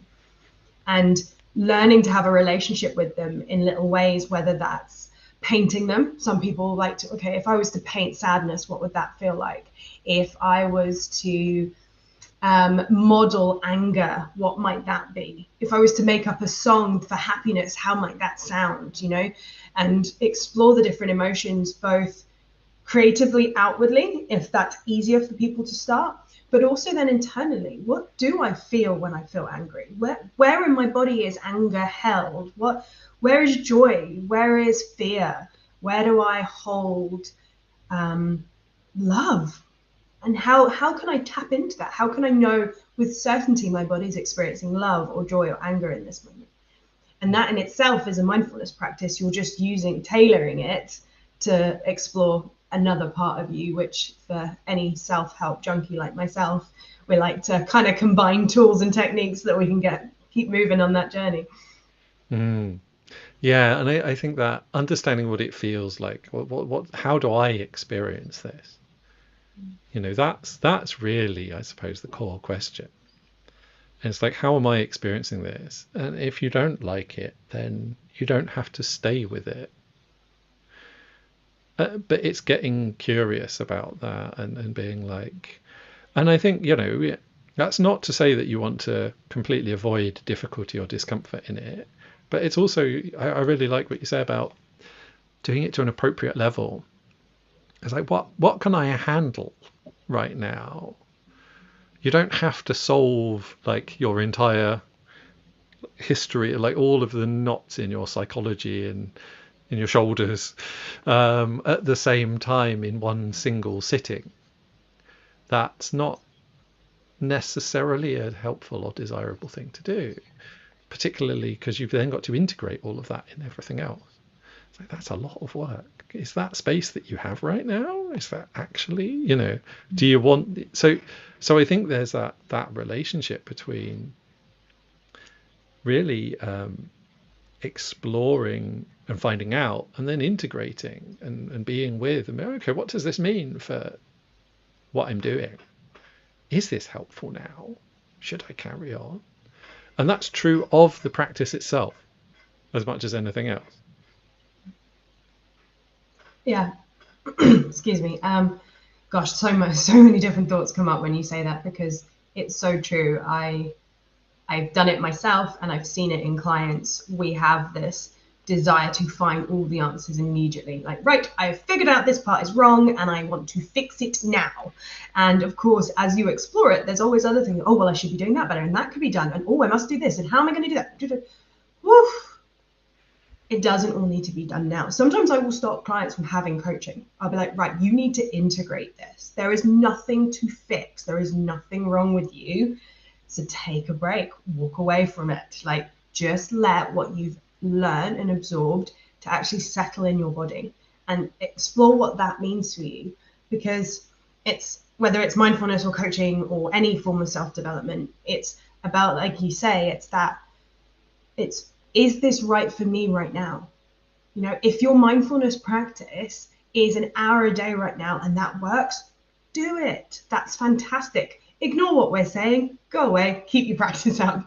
and learning to have a relationship with them in little ways, whether that's painting them. Some people like to, okay, if I was to paint sadness, what would that feel like? If I was to model anger, what might that be? If I was to make up a song for happiness, how might that sound? And explore the different emotions, both creatively outwardly, if that's easier for people to start, but also then internally. What do I feel when I feel angry? Where in my body is anger held? Where is joy? Where is fear? Where do I hold love? And how can I tap into that? How can I know with certainty my body's experiencing love or joy or anger in this moment? And that in itself is a mindfulness practice. You're just tailoring it to explore another part of you, which for any self-help junkie like myself, we like to kind of combine tools and techniques so that we can keep moving on that journey. Yeah, and I think that understanding what it feels like, how do I experience this? That's really, I suppose, the core question. And it's like, how am I experiencing this? And if you don't like it, then you don't have to stay with it. But it's getting curious about that, and being like, and I think, that's not to say that you want to completely avoid difficulty or discomfort in it, but it's also, I really like what you say about doing it to an appropriate level. It's like, what can I handle right now? You don't have to solve like your entire history, like all of the knots in your psychology and in your shoulders at the same time in one single sitting. That's not necessarily a helpful or desirable thing to do, particularly because you've then got to integrate all of that in everything else. It's like, that's a lot of work. Is that space that you have right now? Is that actually, do you want, so I think there's that relationship between really exploring and finding out, and then integrating and being with, and okay, what does this mean for what I'm doing? Is this helpful now? Should I carry on? And that's true of the practice itself as much as anything else. Yeah. Excuse me. Gosh, so many different thoughts come up when you say that, because it's so true. I've done it myself, and I've seen it in clients. We have this desire to find all the answers immediately. Like, right, I've figured out this part is wrong and I want to fix it now. And of course, as you explore it, there's always other things. Oh, well, I should be doing that better, and that could be done. And oh, I must do this. And how am I going to do that? Woof. it doesn't all need to be done now. Sometimes I will stop clients from having coaching. I'll be like, right, you need to integrate this. There is nothing to fix. There is nothing wrong with you. So take a break, walk away from it. Like, just let what you've learned and absorbed to actually settle in your body and explore what that means for you. Because it's, whether it's mindfulness or coaching or any form of self-development, it's about, like you say, is this right for me right now? You know, if your mindfulness practice is an hour a day right now and that works, do it. That's fantastic. Ignore what we're saying, go away, keep your practice up.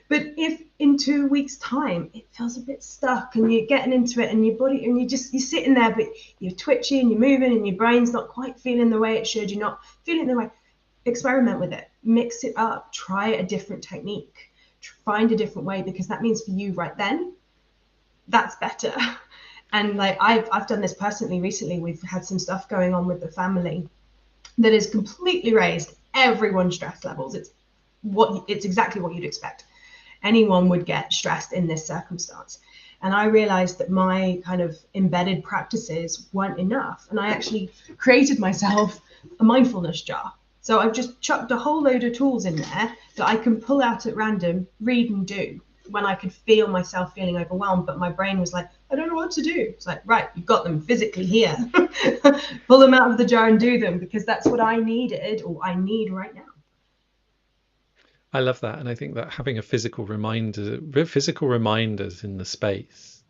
But if in 2 weeks' time it feels a bit stuck and you're getting into it and your body, and you're sitting there, but you're twitchy and you're moving and your brain's not quite feeling the way it should, you're not feeling the way, experiment with it, mix it up, try a different technique, find a different way, because that means for you right then, that's better. And like I've done this personally recently. We've had some stuff going on with the family that has completely raised everyone's stress levels. It's exactly what you'd expect. Anyone would get stressed in this circumstance. And I realized that my kind of embedded practices weren't enough. And I actually created myself a mindfulness jar. So I've just chucked a whole load of tools in there that I can pull out at random, read and do when I could feel myself feeling overwhelmed. But my brain was like, I don't know what to do. It's like, right, you've got them physically here. Pull them out of the jar and do them, because that's what I needed, or I need right now. I love that, and I think that having a physical reminders in the space.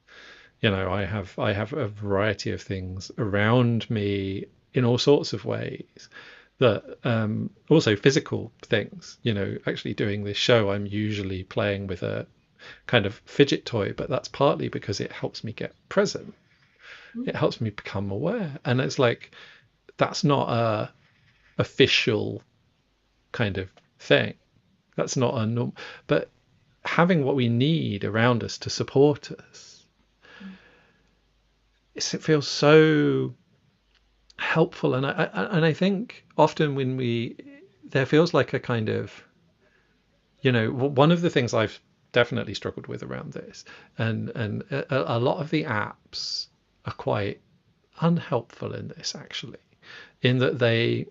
I have a variety of things around me in all sorts of ways. That also physical things. Actually doing this show, I'm usually playing with a kind of fidget toy, but that's partly because it helps me get present. It helps me become aware, and it's like that's not a official kind of thing. That's not a norm, but having what we need around us to support us, it feels so helpful. And I think often when there feels like a kind of, one of the things I've definitely struggled with around this, and a lot of the apps are quite unhelpful in this, actually, in that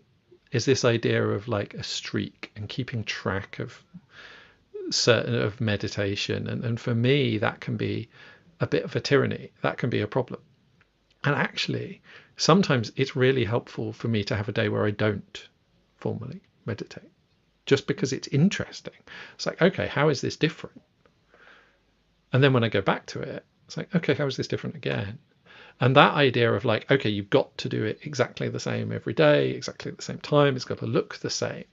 is this idea of like a streak and keeping track of meditation, and for me that can be a bit of a tyranny. That can be a problem. And actually sometimes it's really helpful for me to have a day where I don't formally meditate, just because it's interesting. It's like, okay, how is this different? And then when I go back to it, it's like, okay, how is this different again? And that idea of like, okay, you've got to do it exactly the same every day, exactly at the same time, it's got to look the same.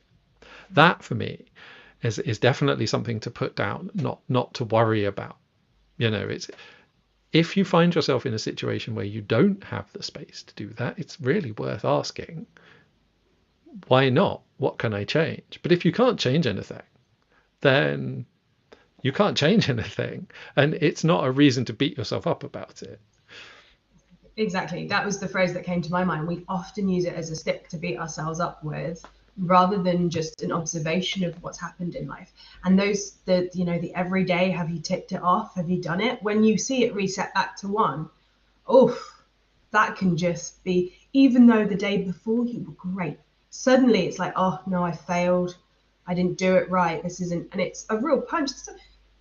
That for me is definitely something to put down, not to worry about. It's, if you find yourself in a situation where you don't have the space to do that, it's really worth asking, why not? What can I change? But if you can't change anything, then you can't change anything. And it's not a reason to beat yourself up about it. Exactly. That was the phrase that came to my mind. We often use it as a stick to beat ourselves up with, rather than just an observation of what's happened in life. And the everyday, have you ticked it off? Have you done it? When you see it reset back to one, that can just be, even though the day before you were great, suddenly it's like, oh no, I failed. I didn't do it right. This isn't, and it's a real punch.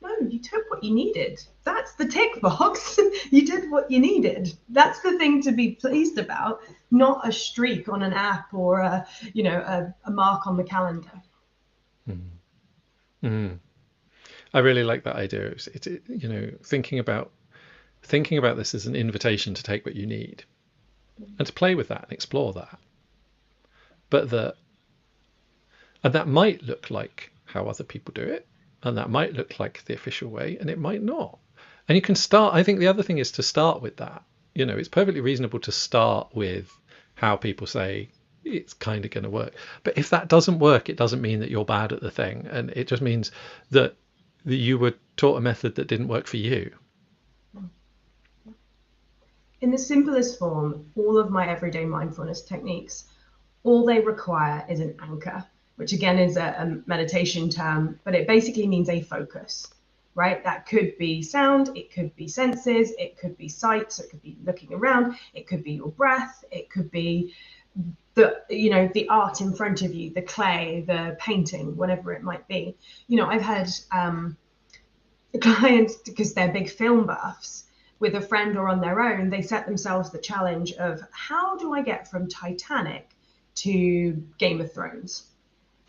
No, you took what you needed. That's the tick box. You did what you needed. That's the thing to be pleased about, not a streak on an app or a mark on the calendar. I really like that idea. Thinking about this as an invitation to take what you need and to play with that and explore that. But that might look like how other people do it, and that might look like the official way, and it might not. And you can start, I think the other thing is to start with that. It's perfectly reasonable to start with how people say it's kind of going to work. But if that doesn't work, it doesn't mean that you're bad at the thing. And it just means that you were taught a method that didn't work for you. In the simplest form, all of my everyday mindfulness techniques, all they require is an anchor, which again is a meditation term, but it basically means a focus. right? That could be sound, it could be senses, it could be sight, so it could be looking around, it could be your breath, it could be the art in front of you, the clay, the painting, whatever it might be. I've had clients, because they're big film buffs, with a friend or on their own, they set themselves the challenge of, how do I get from Titanic to Game of Thrones?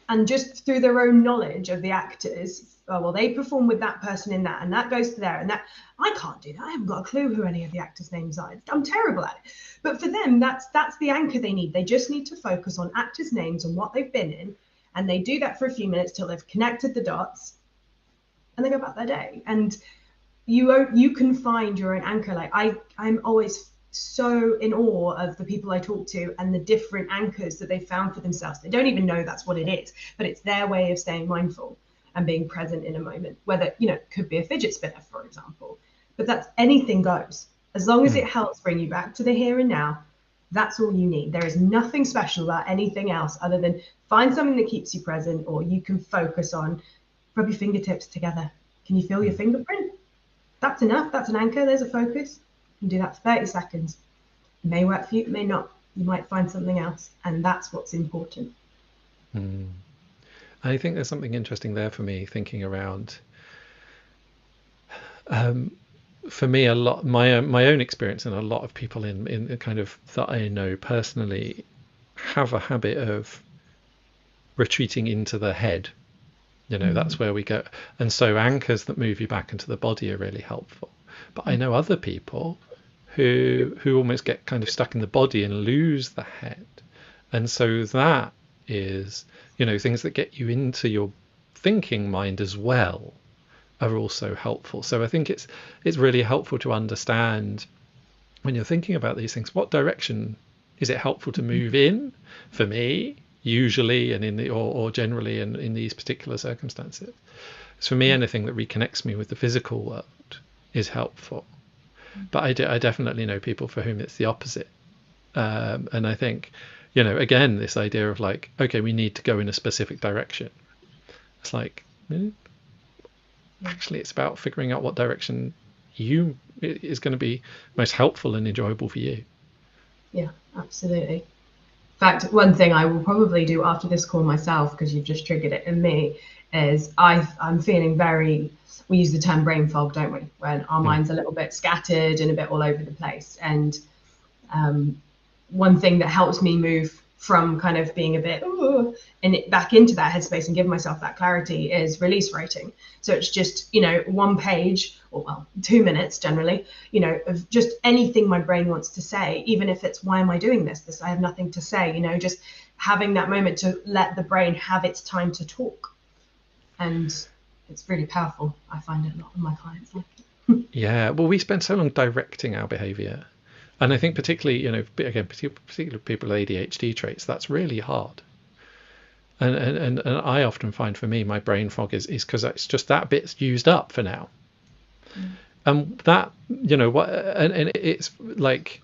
And just through their own knowledge of the actors, oh, well, they perform with that person in that, and that goes to there, and that, I can't do that. I haven't got a clue who any of the actors' names are. I'm terrible at it. But for them, that's the anchor they need. They just need to focus on actors' names and what they've been in, and they do that for a few minutes till they've connected the dots, and they go about their day. And you can find your own anchor. Like I'm always so in awe of the people I talk to and the different anchors that they found for themselves. They don't even know that's what it is, but it's their way of staying mindful and being present in a moment. Whether, it could be a fidget spinner, for example, but that's, anything goes. As long as it helps bring you back to the here and now, that's all you need. There is nothing special about anything else other than find something that keeps you present, or you can focus on, rub your fingertips together. Can you feel your fingerprint? That's enough. That's an anchor. There's a focus. You can do that for 30 seconds. It may work for you, it may not. You might find something else, and that's what's important. I think there's something interesting there for me, thinking around, for me, a lot, my own experience, and a lot of people in kind of that I know personally have a habit of retreating into the head. That's where we go. And so anchors that move you back into the body are really helpful. But I know other people who almost get kind of stuck in the body and lose the head. And so that is, things that get you into your thinking mind as well are also helpful. So I think it's really helpful to understand, when you're thinking about these things, what direction is it helpful to move in? For me, usually, and or generally in these particular circumstances. So for me, anything that reconnects me with the physical world is helpful. But I definitely know people for whom it's the opposite. And I think, again, this idea of like, okay, we need to go in a specific direction. It's like, actually, it's about figuring out what direction is going to be most helpful and enjoyable for you. Yeah, absolutely. In fact, one thing I will probably do after this call myself, because you've just triggered it in me, is I'm feeling we use the term brain fog, don't we? When our mind's a little bit scattered and a bit all over the place. And one thing that helps me move from kind of being a bit and back into that headspace and give myself that clarity is release writing. So it's just, one page, or 2 minutes generally, of just anything my brain wants to say, even if it's, why am I doing this? I have nothing to say, just having that moment to let the brain have its time to talk. And it's really powerful. I find it a lot of my clients like it. Yeah, well, we spend so long directing our behavior. And I think particularly, particularly people with ADHD traits, that's really hard. And I often find, for me, my brain fog is because it's just that bit's used up for now. And that, and it's like,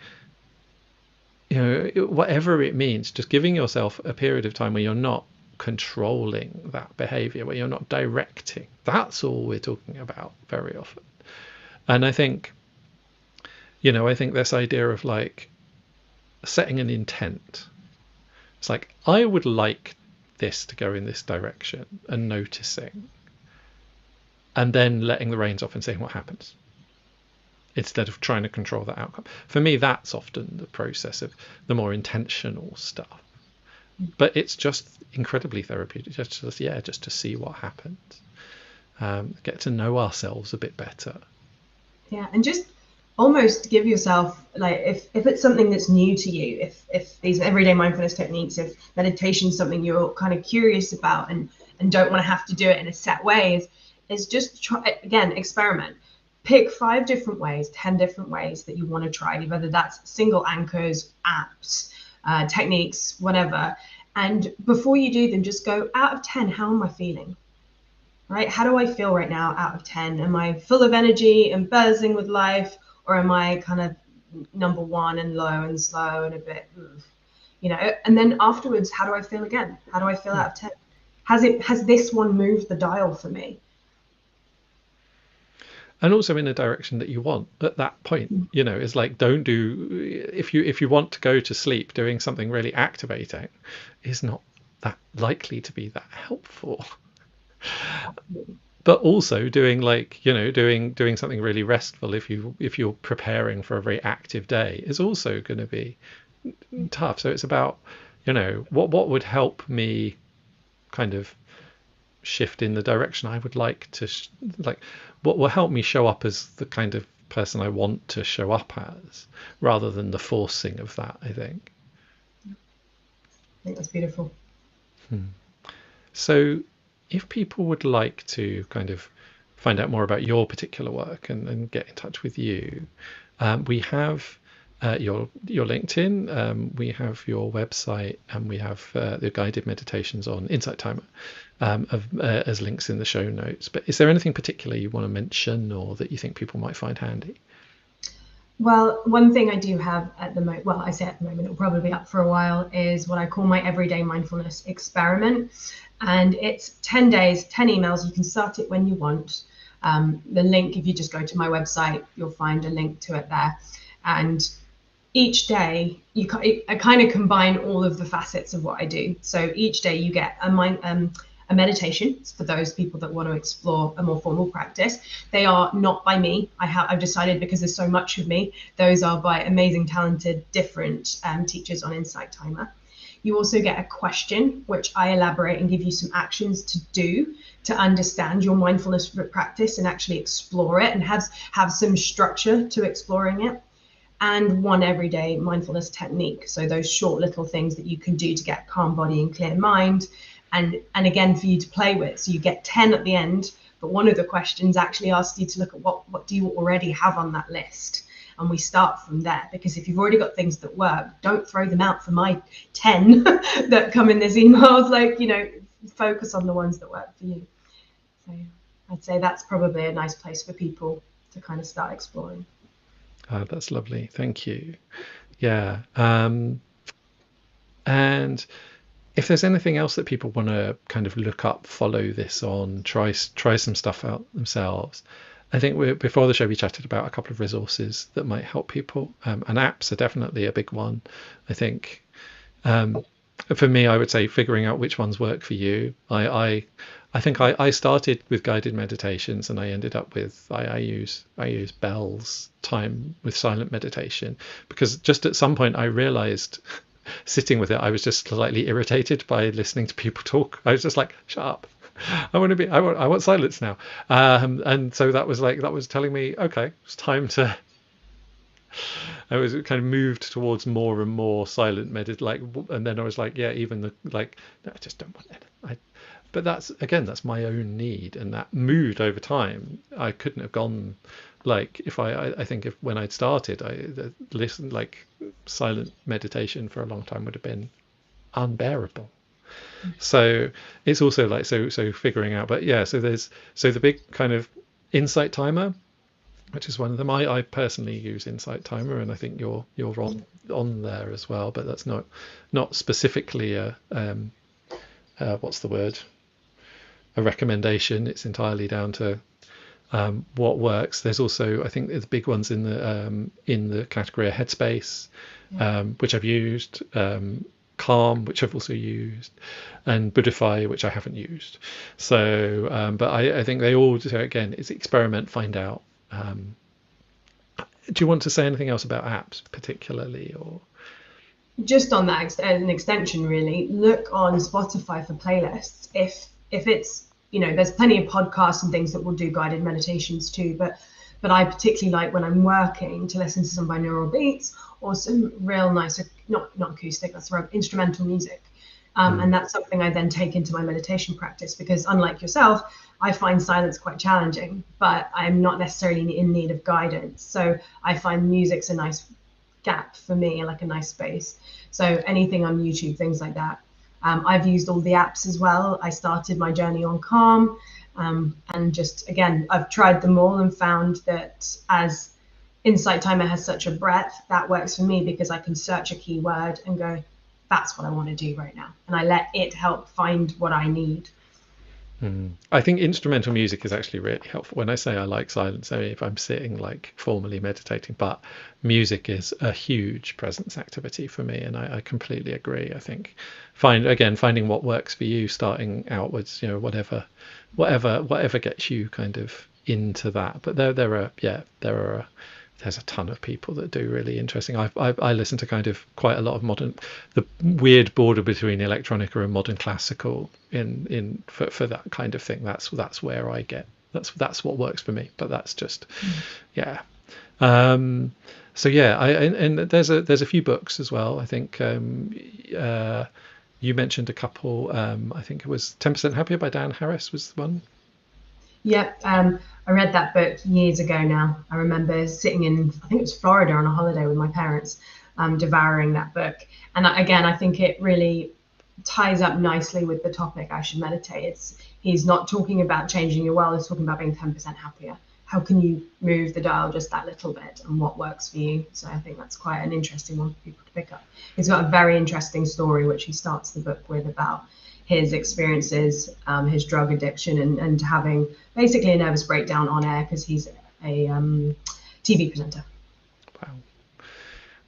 whatever it means, just giving yourself a period of time where you're not controlling that behavior, where you're not directing. That's all we're talking about very often. And I think this idea of like setting an intent. It's like, I would like this to go in this direction, and noticing, and then letting the reins off and seeing what happens, instead of trying to control that outcome. For me, that's often the process of the more intentional stuff. But it's just incredibly therapeutic, just to see what happens, get to know ourselves a bit better. Yeah, and just almost give yourself, like, if it's something that's new to you, if these everyday mindfulness techniques, if meditation is something you're kind of curious about and don't want to have to do it in a set way, is just try, again, experiment. Pick 5 different ways, 10 different ways that you want to try, whether that's single anchors, apps, techniques, whatever. And before you do them, just go, out of 10, how am I feeling? Right? How do I feel right now out of 10? Am I full of energy and buzzing with life? Or am I kind of number 1 and low and slow and a bit, and then afterwards, how do I feel again? How do I feel out of 10? Has this one moved the dial for me? and also in a direction that you want at that point. It's like, don't do, if you want to go to sleep, doing something really activating is not that likely to be that helpful. But also doing, like, doing something really restful, if you're preparing for a very active day, is also going to be tough. So it's about, what would help me kind of shift in the direction I would like to, like, what will help me show up as the kind of person I want to show up as, rather than the forcing of that, I think. I think that's beautiful. So if people would like to kind of find out more about your particular work and get in touch with you, we have your LinkedIn, we have your website, and we have the guided meditations on Insight Timer as links in the show notes. But is there anything particular you want to mention, or that you think people might find handy? Well, one thing I do have at the moment, well, I say at the moment, it'll probably be up for a while, is what I call my everyday mindfulness experiment. And it's 10 days, 10 emails. You can start it when you want. The link, if you just go to my website, you'll find a link to it there. And each day, I kind of combine all of the facets of what I do. So each day you get a meditation for those people that want to explore a more formal practice. They are not by me. I've decided, because there's so much of me, those are by amazing, talented, different teachers on Insight Timer. You also get a question, which I elaborate and give you some actions to do to understand your mindfulness practice and actually explore it, and have some structure to exploring it. And one everyday mindfulness technique. So those short little things that you can do to get calm body and clear mind. And again, for you to play with. So you get 10 at the end, but one of the questions actually asks you to look at what do you already have on that list. And we start from there, because if you've already got things that work, don't throw them out for my 10 that come in this email. Like, focus on the ones that work for you. So I'd say that's probably a nice place for people to kind of start exploring. That's lovely. Thank you. Yeah. And if there's anything else that people want to kind of look up, follow this on, try some stuff out themselves, I think before the show we chatted about a couple of resources that might help people, and apps are definitely a big one. I think for me, I would say figuring out which ones work for you. I think I started with guided meditations, and I ended up with I use Bell's time with silent meditation, because just at some point I realized, sitting with it, I was just slightly irritated by listening to people talk. I was just like, shut up. I want silence now. And so that was telling me, okay, it's time to. I was kind of moved towards more and more silent and then I was like, yeah, even no, I just don't want it. But that's my own need, and that moved over time. I couldn't have gone, if I think if when I'd started, listened, silent meditation for a long time would have been unbearable. So it's also so figuring out, but yeah, so the big kind of Insight Timer, which is one of them. I personally use Insight Timer, and I think you're on there as well, but that's not specifically a what's the word, a recommendation. It's entirely down to what works. There's also, I think, the big ones in the category of Headspace, which I've used, Calm, which I've also used, and Buddhify, which I haven't used. So, but I think they all, so again, it's experiment, find out. Do you want to say anything else about apps particularly, or? Just on that, an extension really, look on Spotify for playlists. If it's, there's plenty of podcasts and things that will do guided meditations too, but I particularly like, when I'm working, to listen to some binaural beats or some real nice, not acoustic, that's right, instrumental music. And that's something I then take into my meditation practice, because unlike yourself, I find silence quite challenging, but I'm not necessarily in need of guidance. So I find music's a nice gap for me, like a nice space. So anything on YouTube, things like that. I've used all the apps as well. I started my journey on Calm, and just, again, I've tried them all and found that as Insight Timer has such a breadth, that works for me, because I can search a keyword and go, that's what I want to do right now. And I let it help find what I need. I think instrumental music is actually really helpful. When I say I like silence, I mean if I'm sitting like formally meditating, but music is a huge presence activity for me, and I completely agree. I think finding what works for you, starting outwards, whatever gets you kind of into that. But there's a ton of people that do really interesting. I listen to kind of quite a lot of the weird border between electronica and modern classical for that kind of thing. That's where I get that's what works for me. But that's just yeah. So yeah, and there's a few books as well. I think you mentioned a couple. I think it was 10% Happier by Dan Harris was the one. Yep. I read that book years ago now. I remember sitting in, I think it was Florida on a holiday with my parents, devouring that book. And again, I think it really ties up nicely with the topic, I should meditate. He's not talking about changing your world, he's talking about being 10% happier. How can you move the dial just that little bit, and what works for you? So I think that's quite an interesting one for people to pick up. He's got a very interesting story, which he starts the book with, about his experiences, his drug addiction, and having basically a nervous breakdown on air because he's a TV presenter.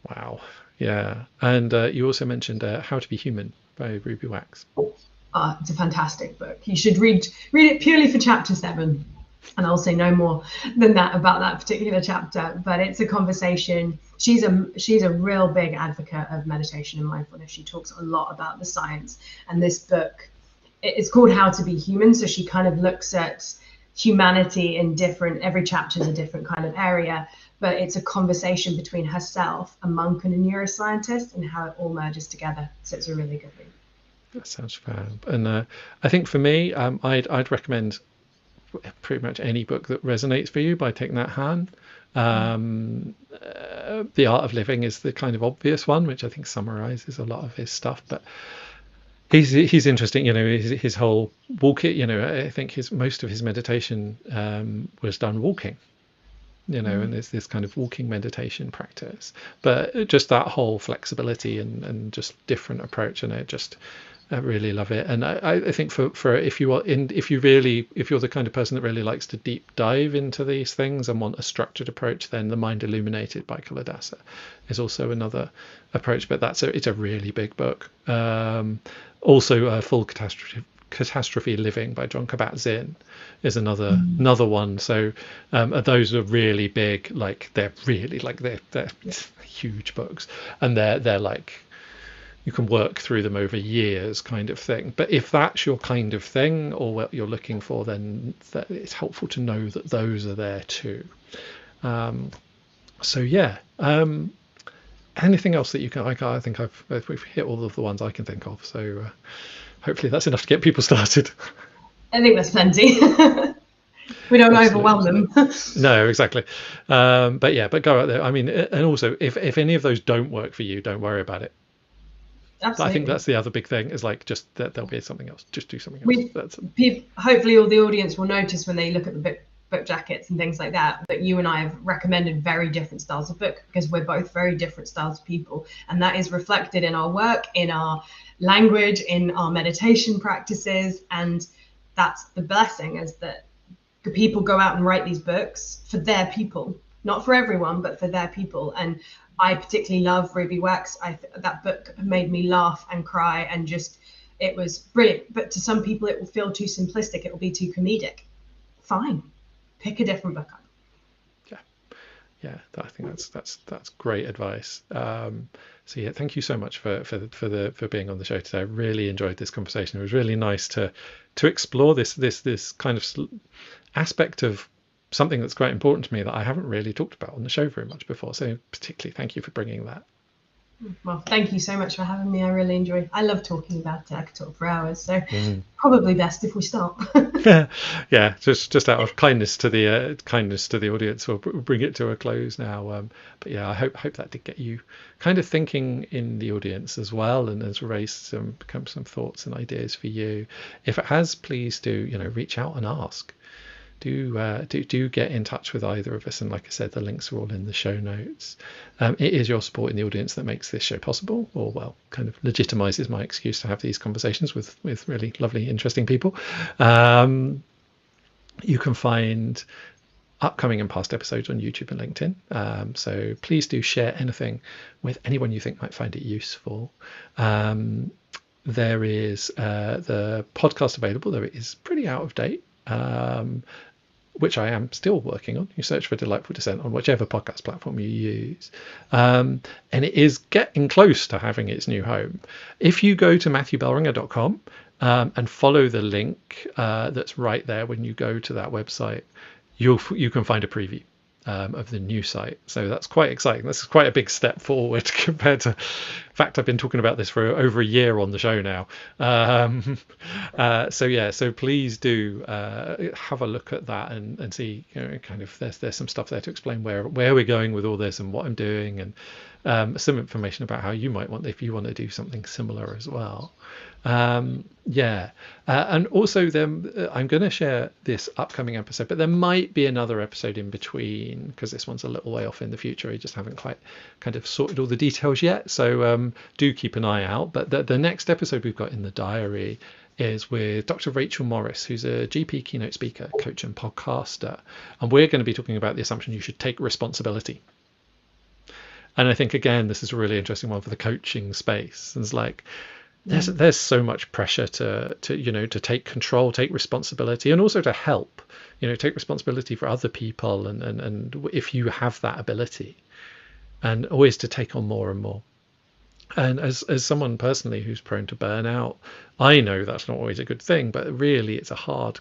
Wow. Yeah. And you also mentioned How to Be Human by Ruby Wax. It's a fantastic book. You should read it purely for chapter 7. And I'll say no more than that about that particular chapter. But it's a conversation. She's a real big advocate of meditation and mindfulness. She talks a lot about the science. And this book, it's called How to Be Human. So she kind of looks at humanity in every chapter is a different kind of area. But it's a conversation between herself, a monk, and a neuroscientist, and how it all merges together. So it's a really good read. That sounds fab. And I think for me, I'd recommend pretty much any book that resonates for you by Thich Nhat Hanh. The Art of Living is the kind of obvious one, which I think summarizes a lot of his stuff, but he's interesting. His whole I think most of his meditation was done walking, and there's this kind of walking meditation practice, but just that whole flexibility and just different approach, and I really love it. And I think for if you're the kind of person that really likes to deep dive into these things and want a structured approach, then The Mind Illuminated by Culadasa is also another approach. But it's a really big book. Also, Full Catastrophe Living by Jon Kabat-Zinn is another one. So those are really big. They're huge books, and they're like, you can work through them over years kind of thing. But if that's your kind of thing or what you're looking for, then it's helpful to know that those are there too. So yeah. Anything else that you can? I think we've hit all of the ones I can think of. So hopefully that's enough to get people started. I think that's plenty. We don't overwhelm them. No, exactly. But go out there. I mean, and also if any of those don't work for you, don't worry about it. Absolutely. I think that's the other big thing, is like, just that there'll be something else. Just do something else. Hopefully all the audience will notice when they look at the book jackets and things like that you and I have recommended very different styles of book, because we're both very different styles of people, and that is reflected in our work, in our language, in our meditation practices. And that's the blessing, is that the people go out and write these books for their people, not for everyone, but for their people. And I particularly love Ruby Wax. That book made me laugh and cry, and it was brilliant. But to some people, it will feel too simplistic. It will be too comedic. Fine, pick a different book up. Yeah. I think that's great advice. So yeah, thank you so much for being on the show today. I really enjoyed this conversation. It was really nice to explore this kind of aspect of something that's quite important to me that I haven't really talked about on the show very much before. So particularly thank you for bringing that. Well, thank you so much for having me. I love talking about it. I could talk for hours, so probably best if we stop. Yeah, just out of kindness to the audience, we'll bring it to a close now. But yeah, I hope that did get you kind of thinking in the audience as well, and has raised some thoughts and ideas for you. If it has, please do reach out and ask. do get in touch with either of us. And like I said, the links are all in the show notes. It is your support in the audience that makes this show possible, or well, kind of legitimizes my excuse to have these conversations with really lovely, interesting people. You can find upcoming and past episodes on YouTube and LinkedIn. So please do share anything with anyone you think might find it useful. There is the podcast available, though it is pretty out of date, which I am still working on. You search for Delightful Dissent on whichever podcast platform you use. And it is getting close to having its new home. If you go to matthewbellringer.com and follow the link that's right there when you go to that website, you can find a preview of the new site. So that's quite exciting. This is quite a big step forward compared to, in fact, I've been talking about this for over a year on the show now. So please do have a look at that and see, kind of there's some stuff there to explain where we're going with all this and what I'm doing, and some information about how you might want, if you want to do something similar as well. And also then I'm going to share this upcoming episode, but there might be another episode in between because this one's a little way off in the future. I just haven't quite kind of sorted all the details yet. So do keep an eye out. But the next episode we've got in the diary is with Dr. Rachel Morris, who's a GP keynote speaker, coach and podcaster. And we're going to be talking about the assumption you should take responsibility. And I think, again, this is a really interesting one for the coaching space. It's like, there's so much pressure to take control, take responsibility, and also to help, take responsibility for other people, and if you have that ability, and always to take on more and more. And as someone personally who's prone to burnout, I know that's not always a good thing, but really it's a hard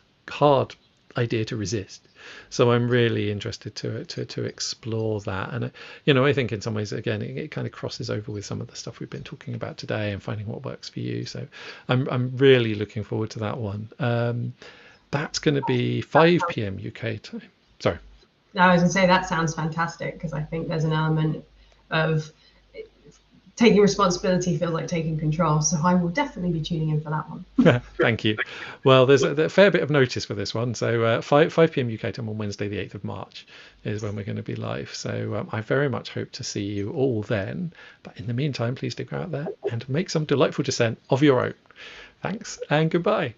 idea to resist. So I'm really interested to explore that. And I think in some ways, again, it kind of crosses over with some of the stuff we've been talking about today and finding what works for you. So I'm really looking forward to that one. That's going to be 5 p.m. UK time. Sorry. No, I was going to say that sounds fantastic, because I think there's an element of taking responsibility feels like taking control. So I will definitely be tuning in for that one. Thank you. Well, there's a fair bit of notice for this one. So 5 p.m. UK time on Wednesday, the 8th of March is when we're going to be live. So I very much hope to see you all then. But in the meantime, please do go out there and make some delightful dissent of your own. Thanks and goodbye.